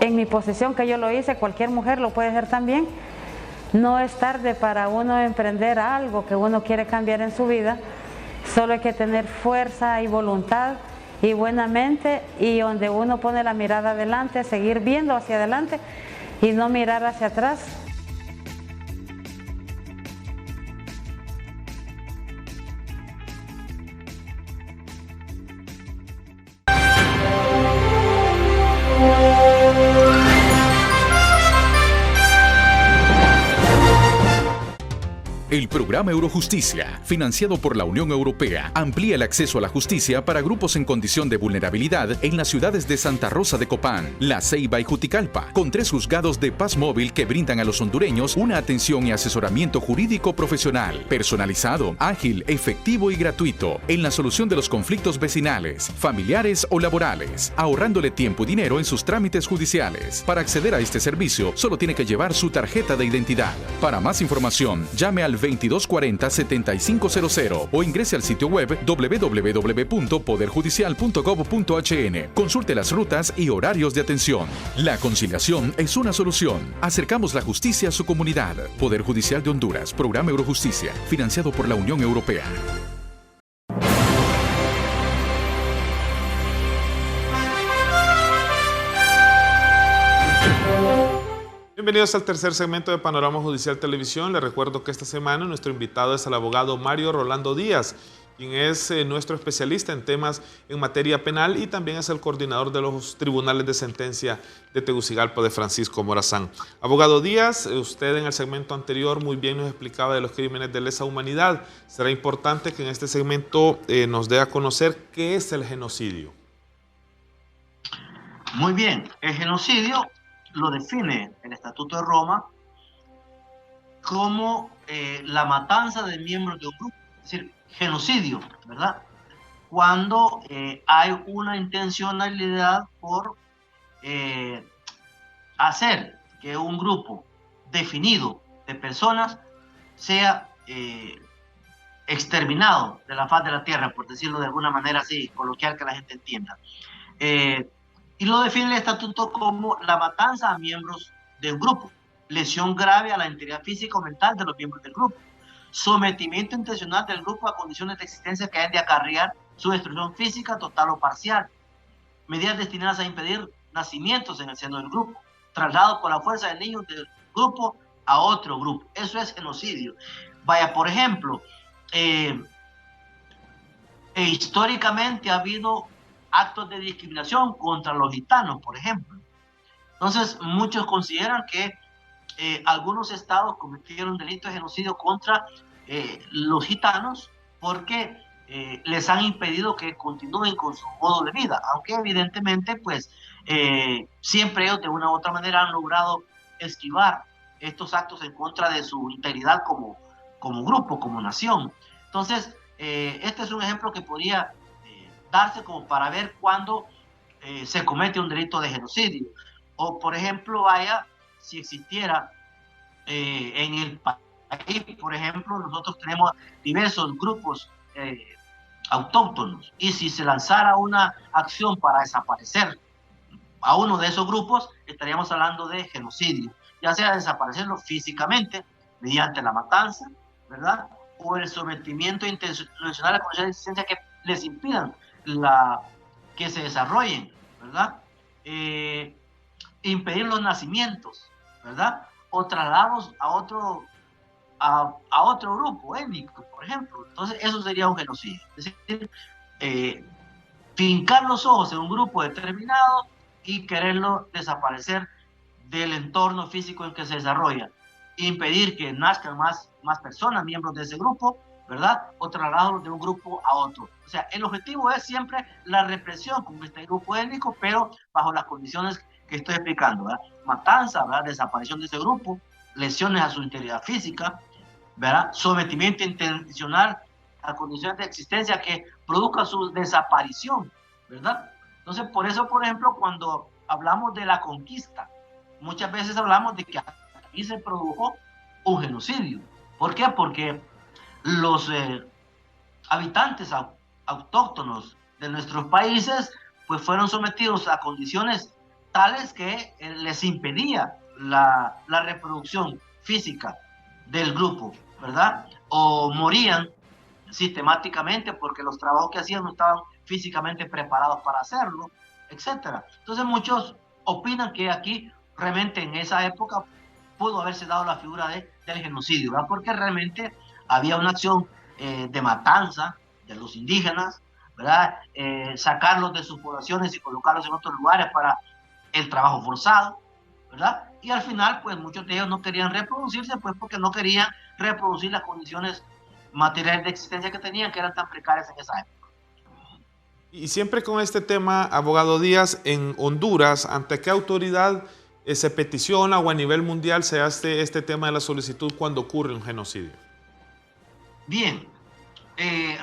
mi posición que yo lo hice, cualquier mujer lo puede hacer también. No es tarde para uno emprender algo que uno quiere cambiar en su vida, solo hay que tener fuerza y voluntad y buena mente, y donde uno pone la mirada adelante, seguir viendo hacia adelante y no mirar hacia atrás. El programa Eurojusticia, financiado por la Unión Europea, amplía el acceso a la justicia para grupos en condición de vulnerabilidad en las ciudades de Santa Rosa de Copán, La Ceiba y Juticalpa, con 3 juzgados de paz móvil que brindan a los hondureños una atención y asesoramiento jurídico profesional, personalizado, ágil, efectivo y gratuito en la solución de los conflictos vecinales, familiares o laborales, ahorrándole tiempo y dinero en sus trámites judiciales. Para acceder a este servicio, solo tiene que llevar su tarjeta de identidad. Para más información, llame al 2240-7500 o ingrese al sitio web www.poderjudicial.gov.hn. Consulte las rutas y horarios de atención. La conciliación es una solución. Acercamos la justicia a su comunidad. Poder Judicial de Honduras, Programa Eurojusticia, financiado por la Unión Europea. Bienvenidos al tercer segmento de Panorama Judicial Televisión. Les recuerdo que esta semana nuestro invitado es el abogado Mario Rolando Díaz, quien es nuestro especialista en temas en materia penal y también es el coordinador de los tribunales de sentencia de Tegucigalpa de Francisco Morazán. Abogado Díaz, usted en el segmento anterior muy bien nos explicaba de los crímenes de lesa humanidad. Será importante que en este segmento nos dé a conocer qué es el genocidio. Muy bien, el genocidio lo define el Estatuto de Roma como la matanza de miembros de un grupo, es decir, genocidio, ¿verdad? Cuando hay una intencionalidad por hacer que un grupo definido de personas sea exterminado de la faz de la tierra, por decirlo de alguna manera así, coloquial, que la gente entienda. Y lo define el estatuto como la matanza a miembros de un grupo, lesión grave a la integridad física o mental de los miembros del grupo, sometimiento intencional del grupo a condiciones de existencia que hayan de acarrear su destrucción física total o parcial, medidas destinadas a impedir nacimientos en el seno del grupo, traslado por la fuerza de niños del grupo a otro grupo. Eso es genocidio. Vaya, por ejemplo, históricamente ha habido actos de discriminación contra los gitanos, por ejemplo. Entonces, muchos consideran que algunos estados cometieron delitos de genocidio contra los gitanos porque les han impedido que continúen con su modo de vida, aunque evidentemente, pues, siempre ellos de una u otra manera han logrado esquivar estos actos en contra de su integridad como grupo, como nación. Entonces, Este es un ejemplo que podría darse como para ver cuándo se comete un delito de genocidio. O, por ejemplo, vaya, si existiera en el país, por ejemplo, nosotros tenemos diversos grupos autóctonos, y si se lanzara una acción para desaparecer a uno de esos grupos, estaríamos hablando de genocidio, ya sea desaparecerlo físicamente mediante la matanza, ¿verdad? O el sometimiento intencional a condiciones de existencia que les impidan que se desarrollen, ¿verdad? Impedir los nacimientos, ¿verdad? O trasladarlos a otro grupo étnico, por ejemplo. Entonces, eso sería un genocidio. Es decir, fincar los ojos en un grupo determinado y quererlo desaparecer del entorno físico en que se desarrolla. Impedir que nazcan más personas, miembros de ese grupo, ¿verdad? O trasladarlos de un grupo a otro. O sea, el objetivo es siempre la represión con este grupo étnico, pero bajo las condiciones que estoy explicando, ¿verdad? Matanza, ¿verdad? Desaparición de ese grupo, lesiones a su integridad física, ¿verdad? Sometimiento intencional a condiciones de existencia que produzcan su desaparición, ¿verdad? Entonces, por eso, por ejemplo, cuando hablamos de la conquista, muchas veces hablamos de que aquí se produjo un genocidio. ¿Por qué? Porque los habitantes autóctonos de nuestros países pues fueron sometidos a condiciones tales que les impedía la reproducción física del grupo, ¿verdad? O morían sistemáticamente porque los trabajos que hacían no estaban físicamente preparados para hacerlo, etcétera. Entonces muchos opinan que aquí realmente en esa época pudo haberse dado la figura del genocidio, ¿verdad? Porque realmente había una acción de matanza de los indígenas, ¿verdad? Sacarlos de sus poblaciones y colocarlos en otros lugares para el trabajo forzado, ¿verdad? Y al final, pues muchos de ellos no querían reproducirse, pues porque no querían reproducir las condiciones materiales de existencia que tenían, que eran tan precarias en esa época. Y siempre con este tema, abogado Díaz, en Honduras, ¿ante qué autoridad se peticiona o a nivel mundial se hace este tema de la solicitud cuando ocurre un genocidio? Bien,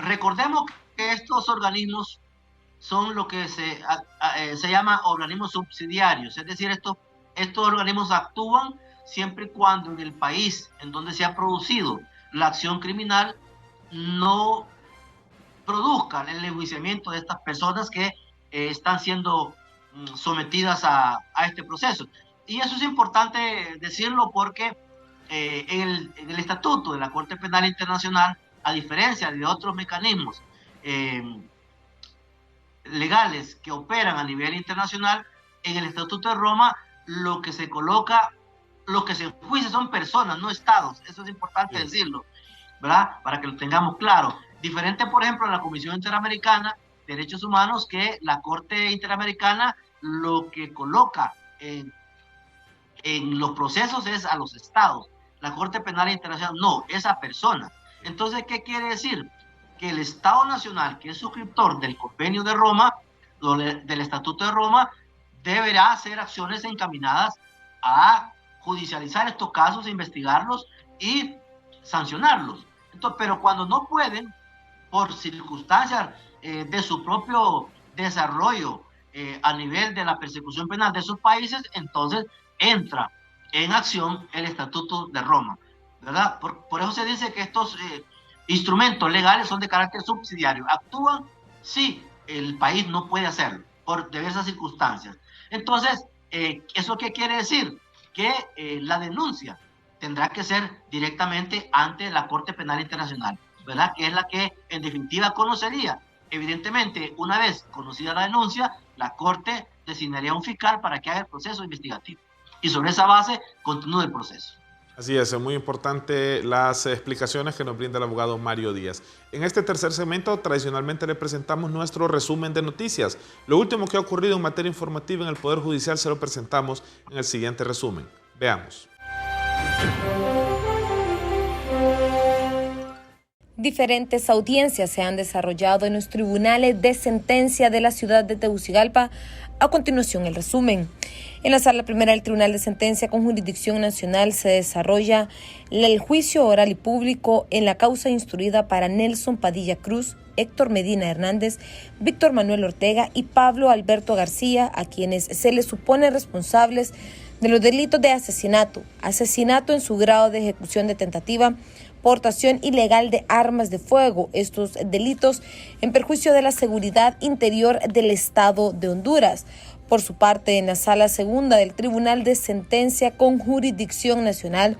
recordemos que estos organismos son lo que se llama organismos subsidiarios, es decir, estos organismos actúan siempre y cuando en el país en donde se ha producido la acción criminal no produzca el enjuiciamiento de estas personas que están siendo sometidas a este proceso. Y eso es importante decirlo porque en el estatuto de la Corte Penal Internacional, a diferencia de otros mecanismos legales que operan a nivel internacional, en el Estatuto de Roma lo que se coloca, lo que se enjuicia son personas, no estados. Eso es importante decirlo, ¿verdad? Para que lo tengamos claro. Diferente, por ejemplo, a la Comisión Interamericana de Derechos Humanos, que la Corte Interamericana lo que coloca en los procesos es a los estados. La Corte Penal Internacional no, es a personas. Entonces, ¿qué quiere decir? Que el Estado Nacional, que es suscriptor del Convenio de Roma, del Estatuto de Roma, deberá hacer acciones encaminadas a judicializar estos casos, investigarlos y sancionarlos. Entonces, pero cuando no pueden, por circunstancias de su propio desarrollo a nivel de la persecución penal de sus países, entonces entra en acción el Estatuto de Roma, ¿verdad? Por eso se dice que estos instrumentos legales son de carácter subsidiario. Actúan si el país no puede hacerlo, por diversas circunstancias. Entonces, ¿eso qué quiere decir? Que la denuncia tendrá que ser directamente ante la Corte Penal Internacional, ¿verdad? Que es la que en definitiva conocería. Evidentemente, una vez conocida la denuncia, la Corte designaría un fiscal para que haga el proceso investigativo. Y sobre esa base continúe el proceso. Así es muy importante las explicaciones que nos brinda el abogado Mario Díaz. En este tercer segmento, tradicionalmente le presentamos nuestro resumen de noticias. Lo último que ha ocurrido en materia informativa en el Poder Judicial se lo presentamos en el siguiente resumen. Veamos. Diferentes audiencias se han desarrollado en los tribunales de sentencia de la ciudad de Tegucigalpa. A continuación, el resumen. En la sala primera del Tribunal de Sentencia con Jurisdicción Nacional se desarrolla el juicio oral y público en la causa instruida para Nelson Padilla Cruz, Héctor Medina Hernández, Víctor Manuel Ortega y Pablo Alberto García, a quienes se les supone responsables de los delitos de asesinato, asesinato en su grado de ejecución de tentativa, portación ilegal de armas de fuego, estos delitos en perjuicio de la seguridad interior del Estado de Honduras. Por su parte, en la sala segunda del Tribunal de Sentencia con Jurisdicción Nacional,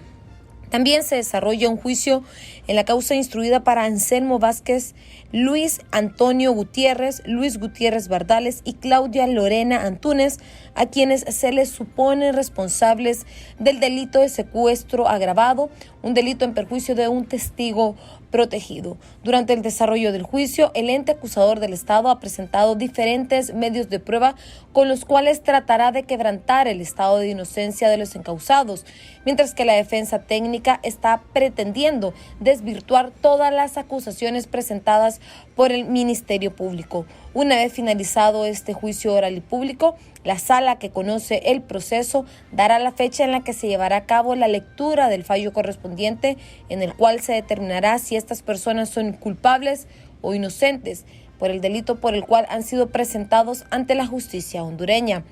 también se desarrolla un juicio en la causa instruida para Anselmo Vázquez, Luis Antonio Gutiérrez, Luis Gutiérrez Bardales y Claudia Lorena Antúnez, a quienes se les supone responsables del delito de secuestro agravado, un delito en perjuicio de un testigo protegido. Durante el desarrollo del juicio, el ente acusador del Estado ha presentado diferentes medios de prueba con los cuales tratará de quebrantar el estado de inocencia de los encausados, mientras que la defensa técnica está pretendiendo desvirtuar todas las acusaciones presentadas por el Ministerio Público. Una vez finalizado este juicio oral y público, la sala que conoce el proceso dará la fecha en la que se llevará a cabo la lectura del fallo correspondiente, en el cual se determinará si estas personas son culpables o inocentes por el delito por el cual han sido presentados ante la justicia hondureña.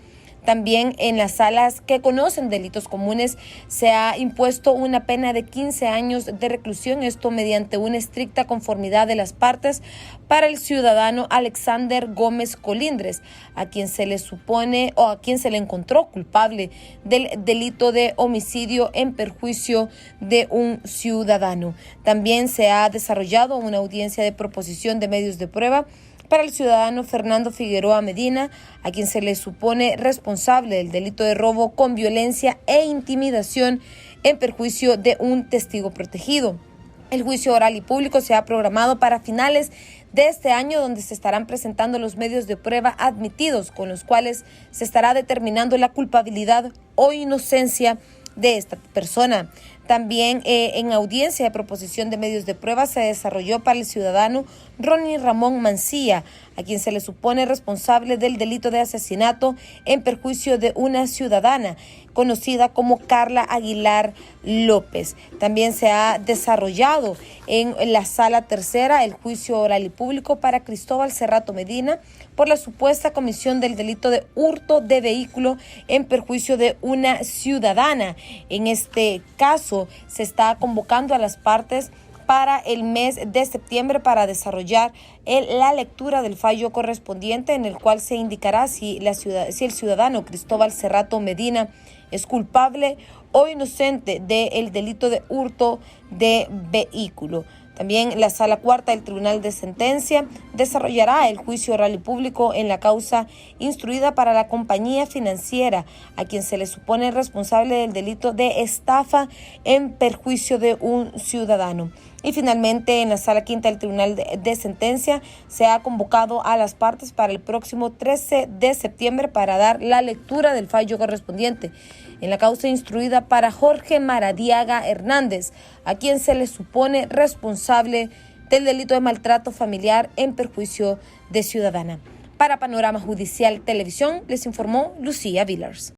También en las salas que conocen delitos comunes se ha impuesto una pena de 15 años de reclusión, esto mediante una estricta conformidad de las partes para el ciudadano Alexander Gómez Colindres, a quien se le supone o a quien se le encontró culpable del delito de homicidio en perjuicio de un ciudadano. También se ha desarrollado una audiencia de proposición de medios de prueba para el ciudadano Fernando Figueroa Medina, a quien se le supone responsable del delito de robo con violencia e intimidación en perjuicio de un testigo protegido. El juicio oral y público se ha programado para finales de este año, donde se estarán presentando los medios de prueba admitidos, con los cuales se estará determinando la culpabilidad o inocencia de esta persona. También en audiencia de proposición de medios de prueba se desarrolló para el ciudadano Ronnie Ramón Mancilla, a quien se le supone responsable del delito de asesinato en perjuicio de una ciudadana conocida como Carla Aguilar López. También se ha desarrollado en la sala tercera el juicio oral y público para Cristóbal Cerrato Medina por la supuesta comisión del delito de hurto de vehículo en perjuicio de una ciudadana. En este caso se está convocando a las partes para el mes de septiembre para desarrollar la lectura del fallo correspondiente, en el cual se indicará si el ciudadano Cristóbal Cerrato Medina es culpable o inocente del delito de hurto de vehículo. También la sala cuarta del Tribunal de Sentencia desarrollará el juicio oral y público en la causa instruida para la compañía financiera, a quien se le supone responsable del delito de estafa en perjuicio de un ciudadano. Y finalmente, en la sala quinta del Tribunal de Sentencia se ha convocado a las partes para el próximo 13 de septiembre para dar la lectura del fallo correspondiente en la causa instruida para Jorge Maradiaga Hernández, a quien se le supone responsable del delito de maltrato familiar en perjuicio de ciudadana. Para Panorama Judicial Televisión, les informó Lucía Villars.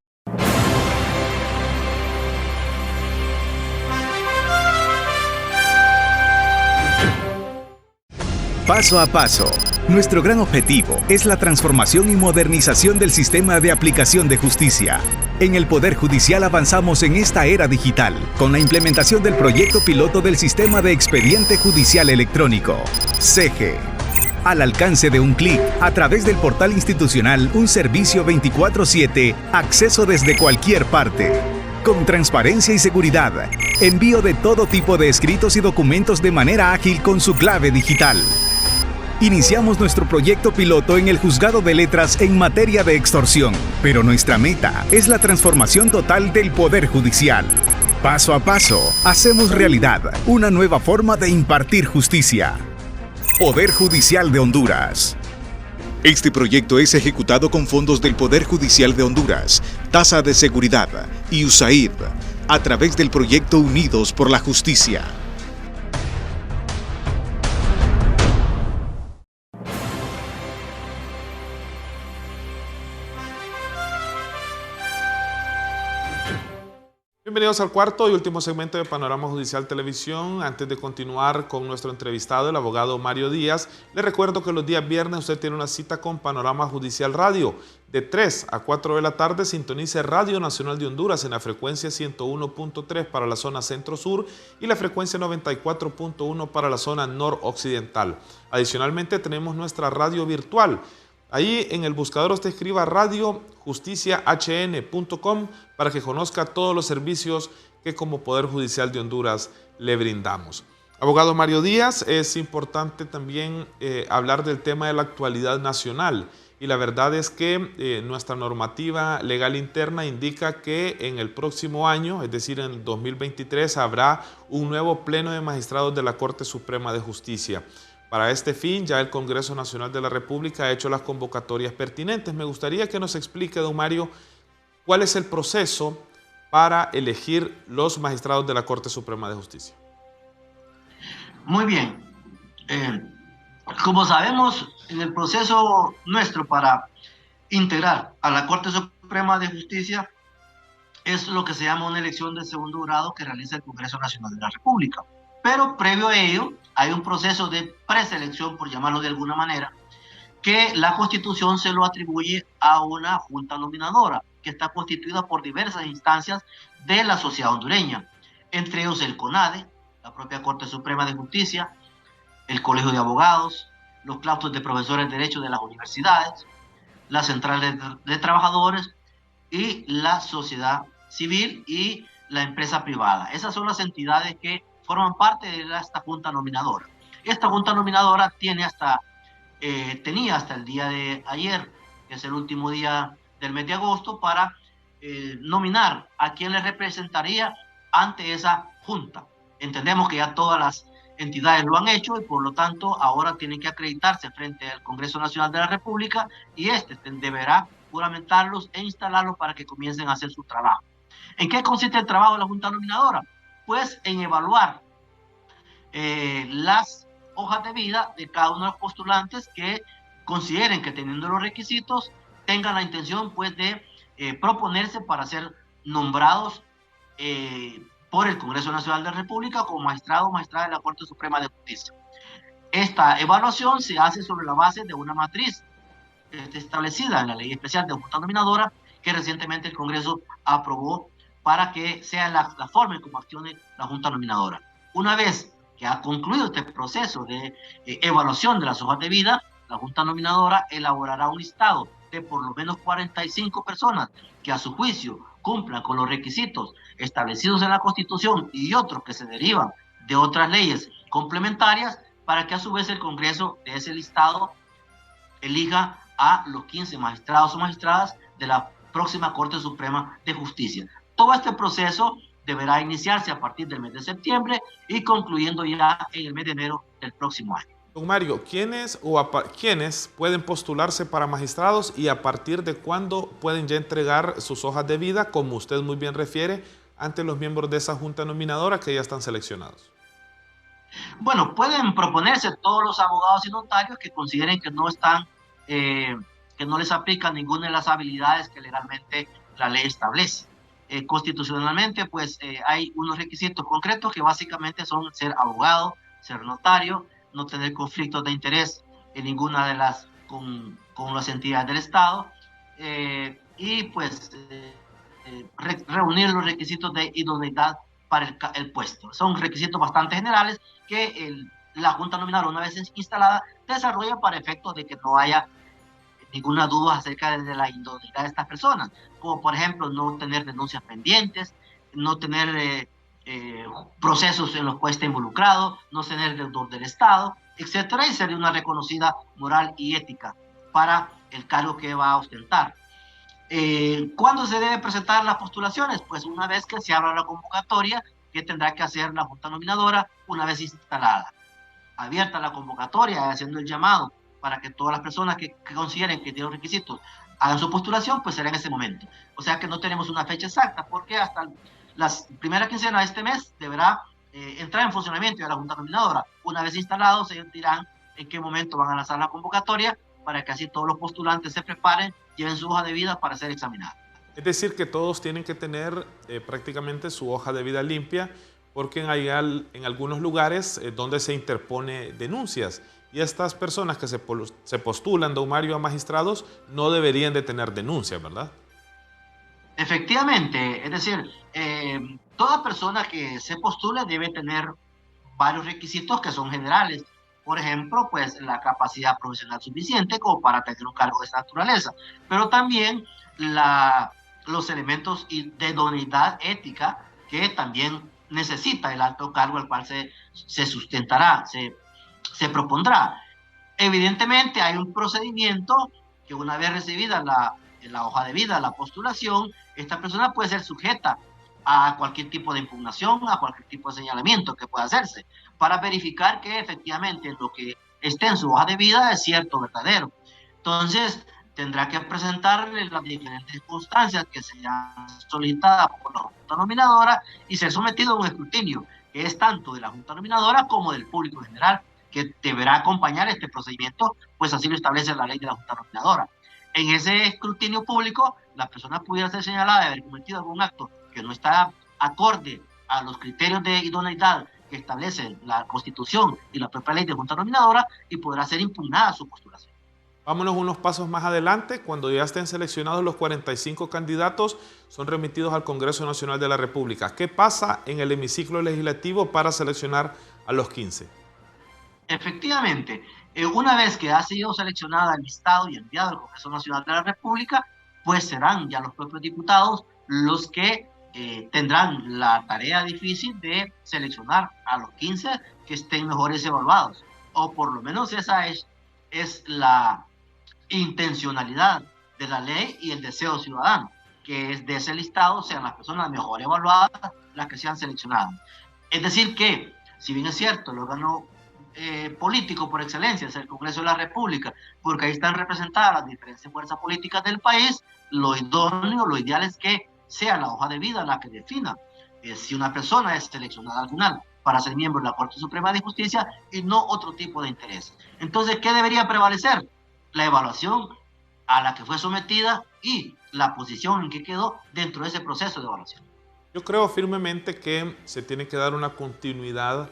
Paso a paso. Nuestro gran objetivo es la transformación y modernización del sistema de aplicación de justicia. En el Poder Judicial avanzamos en esta era digital con la implementación del proyecto piloto del Sistema de Expediente Judicial Electrónico, SEGE. Al alcance de un clic, a través del portal institucional, un servicio 24/7, acceso desde cualquier parte. Con transparencia y seguridad, envío de todo tipo de escritos y documentos de manera ágil con su clave digital. Iniciamos nuestro proyecto piloto en el Juzgado de Letras en materia de extorsión, pero nuestra meta es la transformación total del Poder Judicial. Paso a paso, hacemos realidad una nueva forma de impartir justicia. Poder Judicial de Honduras. Este proyecto es ejecutado con fondos del Poder Judicial de Honduras, Tasa de Seguridad y USAID, a través del proyecto Unidos por la Justicia. Bienvenidos al cuarto y último segmento de Panorama Judicial Televisión. Antes de continuar con nuestro entrevistado, el abogado Mario Díaz, le recuerdo que los días viernes usted tiene una cita con Panorama Judicial Radio. De 3 a 4 de la tarde sintonice Radio Nacional de Honduras en la frecuencia 101.3 para la zona centro-sur y la frecuencia 94.1 para la zona noroccidental. Adicionalmente tenemos nuestra radio virtual. Ahí en el buscador usted escriba radiojusticiahn.com para que conozca todos los servicios que como Poder Judicial de Honduras le brindamos. Abogado Mario Díaz, es importante también hablar del tema de la actualidad nacional. Y la verdad es que nuestra normativa legal interna indica que en el próximo año, es decir, en el 2023, habrá un nuevo pleno de magistrados de la Corte Suprema de Justicia. Para este fin, ya el Congreso Nacional de la República ha hecho las convocatorias pertinentes. Me gustaría que nos explique, don Mario, cuál es el proceso para elegir los magistrados de la Corte Suprema de Justicia. Muy bien. Como sabemos, en el proceso nuestro para integrar a la Corte Suprema de Justicia es lo que se llama una elección de segundo grado que realiza el Congreso Nacional de la República. Pero previo a ello hay un proceso de preselección, por llamarlo de alguna manera, que la Constitución se lo atribuye a una junta nominadora que está constituida por diversas instancias de la sociedad hondureña, entre ellos el CONADE, la propia Corte Suprema de Justicia, el Colegio de Abogados, los claustros de profesores de Derecho de las universidades, la Central de Trabajadores y la sociedad civil y la empresa privada. Esas son las entidades que forman parte de esta junta nominadora. Esta junta nominadora tenía hasta el día de ayer, que es el último día del mes de agosto, para nominar a quien le representaría ante esa junta. Entendemos que ya todas las entidades lo han hecho y por lo tanto ahora tienen que acreditarse frente al Congreso Nacional de la República y deberá juramentarlos e instalarlos para que comiencen a hacer su trabajo. ¿En qué consiste el trabajo de la junta nominadora? Pues en evaluar las hojas de vida de cada uno de los postulantes que consideren que teniendo los requisitos tengan la intención pues de proponerse para ser nombrados por el Congreso Nacional de la República como magistrado o magistrada de la Corte Suprema de Justicia. Esta evaluación se hace sobre la base de una matriz establecida en la Ley Especial de Junta Nominadora que recientemente el Congreso aprobó para que sea la forma en cómo accione la Junta Nominadora. Una vez que ha concluido este proceso de evaluación de las hojas de vida, la Junta Nominadora elaborará un listado de por lo menos 45 personas que a su juicio cumplan con los requisitos establecidos en la Constitución y otros que se derivan de otras leyes complementarias para que a su vez el Congreso de ese listado elija a los 15 magistrados o magistradas de la próxima Corte Suprema de Justicia. Todo este proceso deberá iniciarse a partir del mes de septiembre y concluyendo ya en el mes de enero del próximo año. Don Mario, ¿quiénes pueden postularse para magistrados y a partir de cuándo pueden ya entregar sus hojas de vida, como usted muy bien refiere, ante los miembros de esa junta nominadora que ya están seleccionados? Bueno, pueden proponerse todos los abogados y notarios que consideren que no están, que no les aplica ninguna de las habilidades que legalmente la ley establece. Constitucionalmente, pues hay unos requisitos concretos que básicamente son ser abogado, ser notario, no tener conflictos de interés en ninguna de las con las entidades del Estado y pues reunir los requisitos de idoneidad para el puesto. Son requisitos bastante generales que la Junta Nominadora, una vez instalada, desarrolla para efectos de que no haya ninguna duda acerca de la idoneidad de estas personas, como por ejemplo no tener denuncias pendientes, no tener procesos en los cuales esté involucrado, no tener deudor del Estado, etcétera, y ser de una reconocida moral y ética para el cargo que va a ostentar. ¿Cuándo se debe presentar las postulaciones? Pues una vez que se abra la convocatoria que tendrá que hacer la Junta Nominadora una vez instalada. Abierta la convocatoria, haciendo el llamado para que todas las personas que consideren que tienen los requisitos hagan su postulación, pues será en ese momento. O sea que no tenemos una fecha exacta, porque hasta las primeras quincenas de este mes deberá entrar en funcionamiento de la Junta Nominadora. Una vez instalados, ellos dirán en qué momento van a lanzar la convocatoria para que así todos los postulantes se preparen, lleven su hoja de vida para ser examinados. Es decir, que todos tienen que tener prácticamente su hoja de vida limpia, porque en algunos lugares donde se interpone denuncias. Y estas personas que se postulan, don Mario, a magistrados, no deberían de tener denuncias, ¿verdad? Efectivamente, es decir, toda persona que se postule debe tener varios requisitos que son generales. Por ejemplo, pues la capacidad profesional suficiente como para tener un cargo de esta naturaleza, pero también los elementos de idoneidad ética que también necesita el alto cargo al cual se sustentará, se propondrá. Evidentemente hay un procedimiento que una vez recibida la hoja de vida, la postulación, esta persona puede ser sujeta a cualquier tipo de impugnación, a cualquier tipo de señalamiento que pueda hacerse, para verificar que efectivamente lo que esté en su hoja de vida es cierto, verdadero. Entonces, tendrá que presentarle las diferentes circunstancias que sean solicitadas por la Junta Nominadora y ser sometido a un escrutinio, que es tanto de la Junta Nominadora como del público en general, que deberá acompañar este procedimiento, pues así lo establece la ley de la Junta Nominadora. En ese escrutinio público, la persona pudiera ser señalada de haber cometido algún acto que no está acorde a los criterios de idoneidad que establecen la Constitución y la propia ley de Junta Nominadora y podrá ser impugnada su postulación. Vámonos unos pasos más adelante. Cuando ya estén seleccionados los 45 candidatos, son remitidos al Congreso Nacional de la República. ¿Qué pasa en el hemiciclo legislativo para seleccionar a los 15? Efectivamente, una vez que ha sido seleccionada el listado y enviado al Congreso Nacional de la República, pues serán ya los propios diputados los que tendrán la tarea difícil de seleccionar a los 15 que estén mejores evaluados, o por lo menos esa es la intencionalidad de la ley y el deseo ciudadano, que es de ese listado sean las personas mejor evaluadas las que sean seleccionadas. Es decir que, si bien es cierto, el órgano político por excelencia es el Congreso de la República, porque ahí están representadas las diferentes fuerzas políticas del país, lo idóneo, lo ideal es que sea la hoja de vida la que defina si una persona es seleccionada al final para ser miembro de la Corte Suprema de Justicia y no otro tipo de interés. Entonces, ¿qué debería prevalecer? La evaluación a la que fue sometida y la posición en que quedó dentro de ese proceso de evaluación. Yo creo firmemente que se tiene que dar una continuidad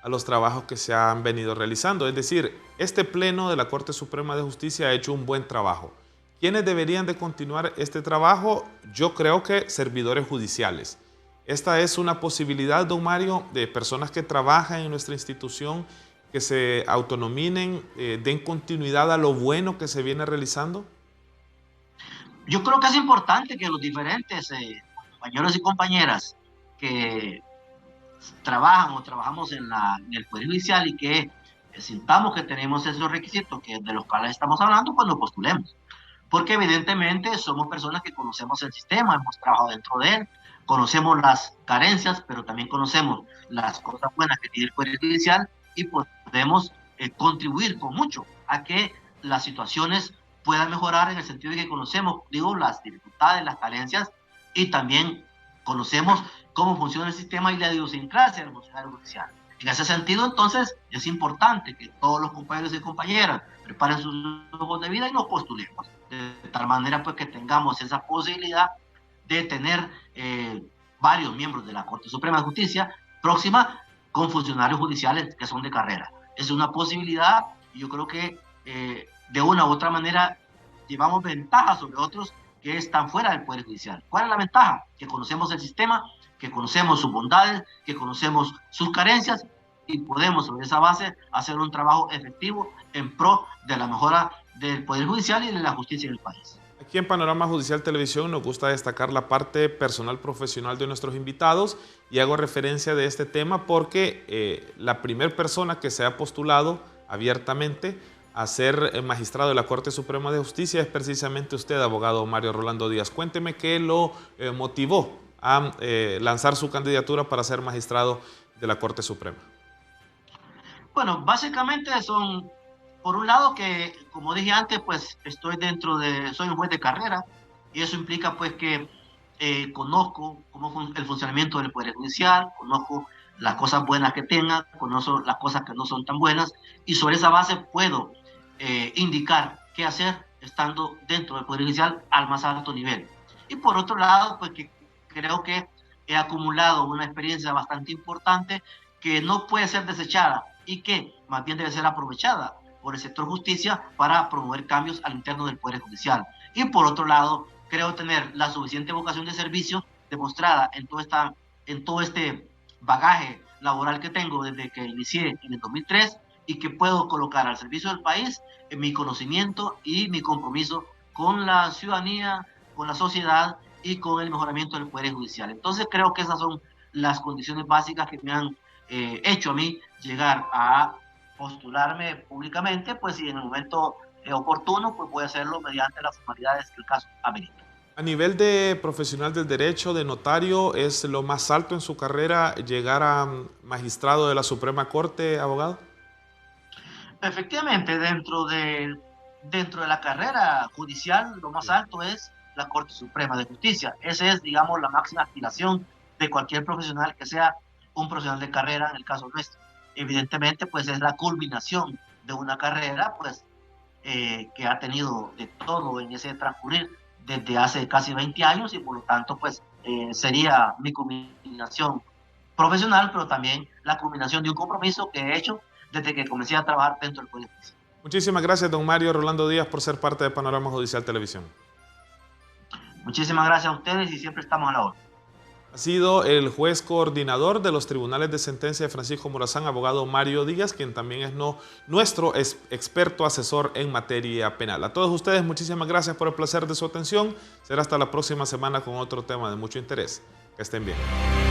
a los trabajos que se han venido realizando. Es decir, este pleno de la Corte Suprema de Justicia ha hecho un buen trabajo. ¿Quiénes deberían de continuar este trabajo? Yo creo que servidores judiciales. Esta es una posibilidad, don Mario, de personas que trabajan en nuestra institución, que se autonominen, den continuidad a lo bueno que se viene realizando. Yo creo que es importante que los diferentes compañeros y compañeras que trabajan o trabajamos en el Poder Judicial y que sintamos que tenemos esos requisitos de los cuales estamos hablando, pues nos postulemos. Porque evidentemente somos personas que conocemos el sistema, hemos trabajado dentro de él, conocemos las carencias, pero también conocemos las cosas buenas que tiene el Poder Judicial y podemos contribuir con mucho a que las situaciones puedan mejorar en el sentido de que conocemos, digo, las dificultades, las carencias y también conocemos cómo funciona el sistema y la idiosincrasia del funcionario judicial. En ese sentido, entonces, es importante que todos los compañeros y compañeras preparen sus ojos de vida y nos postulemos. De tal manera, pues, que tengamos esa posibilidad de tener varios miembros de la Corte Suprema de Justicia próxima con funcionarios judiciales que son de carrera. Es una posibilidad y yo creo que de una u otra manera llevamos ventaja sobre otros que están fuera del Poder Judicial. ¿Cuál es la ventaja? Que conocemos el sistema, que conocemos sus bondades, que conocemos sus carencias y podemos sobre esa base hacer un trabajo efectivo en pro de la mejora del Poder Judicial y de la justicia en el país. Aquí en Panorama Judicial Televisión nos gusta destacar la parte personal profesional de nuestros invitados y hago referencia de este tema porque la primera persona que se ha postulado abiertamente a ser magistrado de la Corte Suprema de Justicia es precisamente usted, abogado Mario Rolando Díaz. Cuénteme qué lo motivó a lanzar su candidatura para ser magistrado de la Corte Suprema. Bueno, básicamente son, por un lado que, como dije antes, pues soy un juez de carrera y eso implica pues que conozco el funcionamiento del Poder Judicial, conozco las cosas buenas que tenga, conozco las cosas que no son tan buenas y sobre esa base puedo indicar qué hacer estando dentro del Poder Judicial al más alto nivel. Y por otro lado, pues que creo que he acumulado una experiencia bastante importante que no puede ser desechada y que más bien debe ser aprovechada por el sector justicia para promover cambios al interno del Poder Judicial. Y por otro lado, creo tener la suficiente vocación de servicio demostrada en todo este bagaje laboral que tengo desde que inicié en el 2003 y que puedo colocar al servicio del país en mi conocimiento y mi compromiso con la ciudadanía, con la sociedad y con el mejoramiento del Poder Judicial. Entonces creo que esas son las condiciones básicas que me han hecho a mí llegar a postularme públicamente, pues si en el momento oportuno, pues voy a hacerlo mediante las formalidades que el caso amerita. A nivel de profesional del derecho, de notario, ¿es lo más alto en su carrera llegar a magistrado de la Suprema Corte, abogado? Efectivamente, dentro de la carrera judicial, lo más alto es la Corte Suprema de Justicia. Esa es, digamos, la máxima aspiración de cualquier profesional que sea un profesional de carrera, en el caso nuestro. Evidentemente, pues es la culminación de una carrera, pues, que ha tenido de todo en ese transcurrir desde hace casi 20 años y por lo tanto, pues, sería mi culminación profesional, pero también la culminación de un compromiso que he hecho desde que comencé a trabajar dentro del Poder Judicial. Muchísimas gracias, don Mario Rolando Díaz, por ser parte de Panorama Judicial Televisión. Muchísimas gracias a ustedes y siempre estamos a la orden. Ha sido el juez coordinador de los tribunales de sentencia de Francisco Morazán, abogado Mario Díaz, quien también es nuestro experto asesor en materia penal. A todos ustedes, muchísimas gracias por el placer de su atención. Será hasta la próxima semana con otro tema de mucho interés. Que estén bien.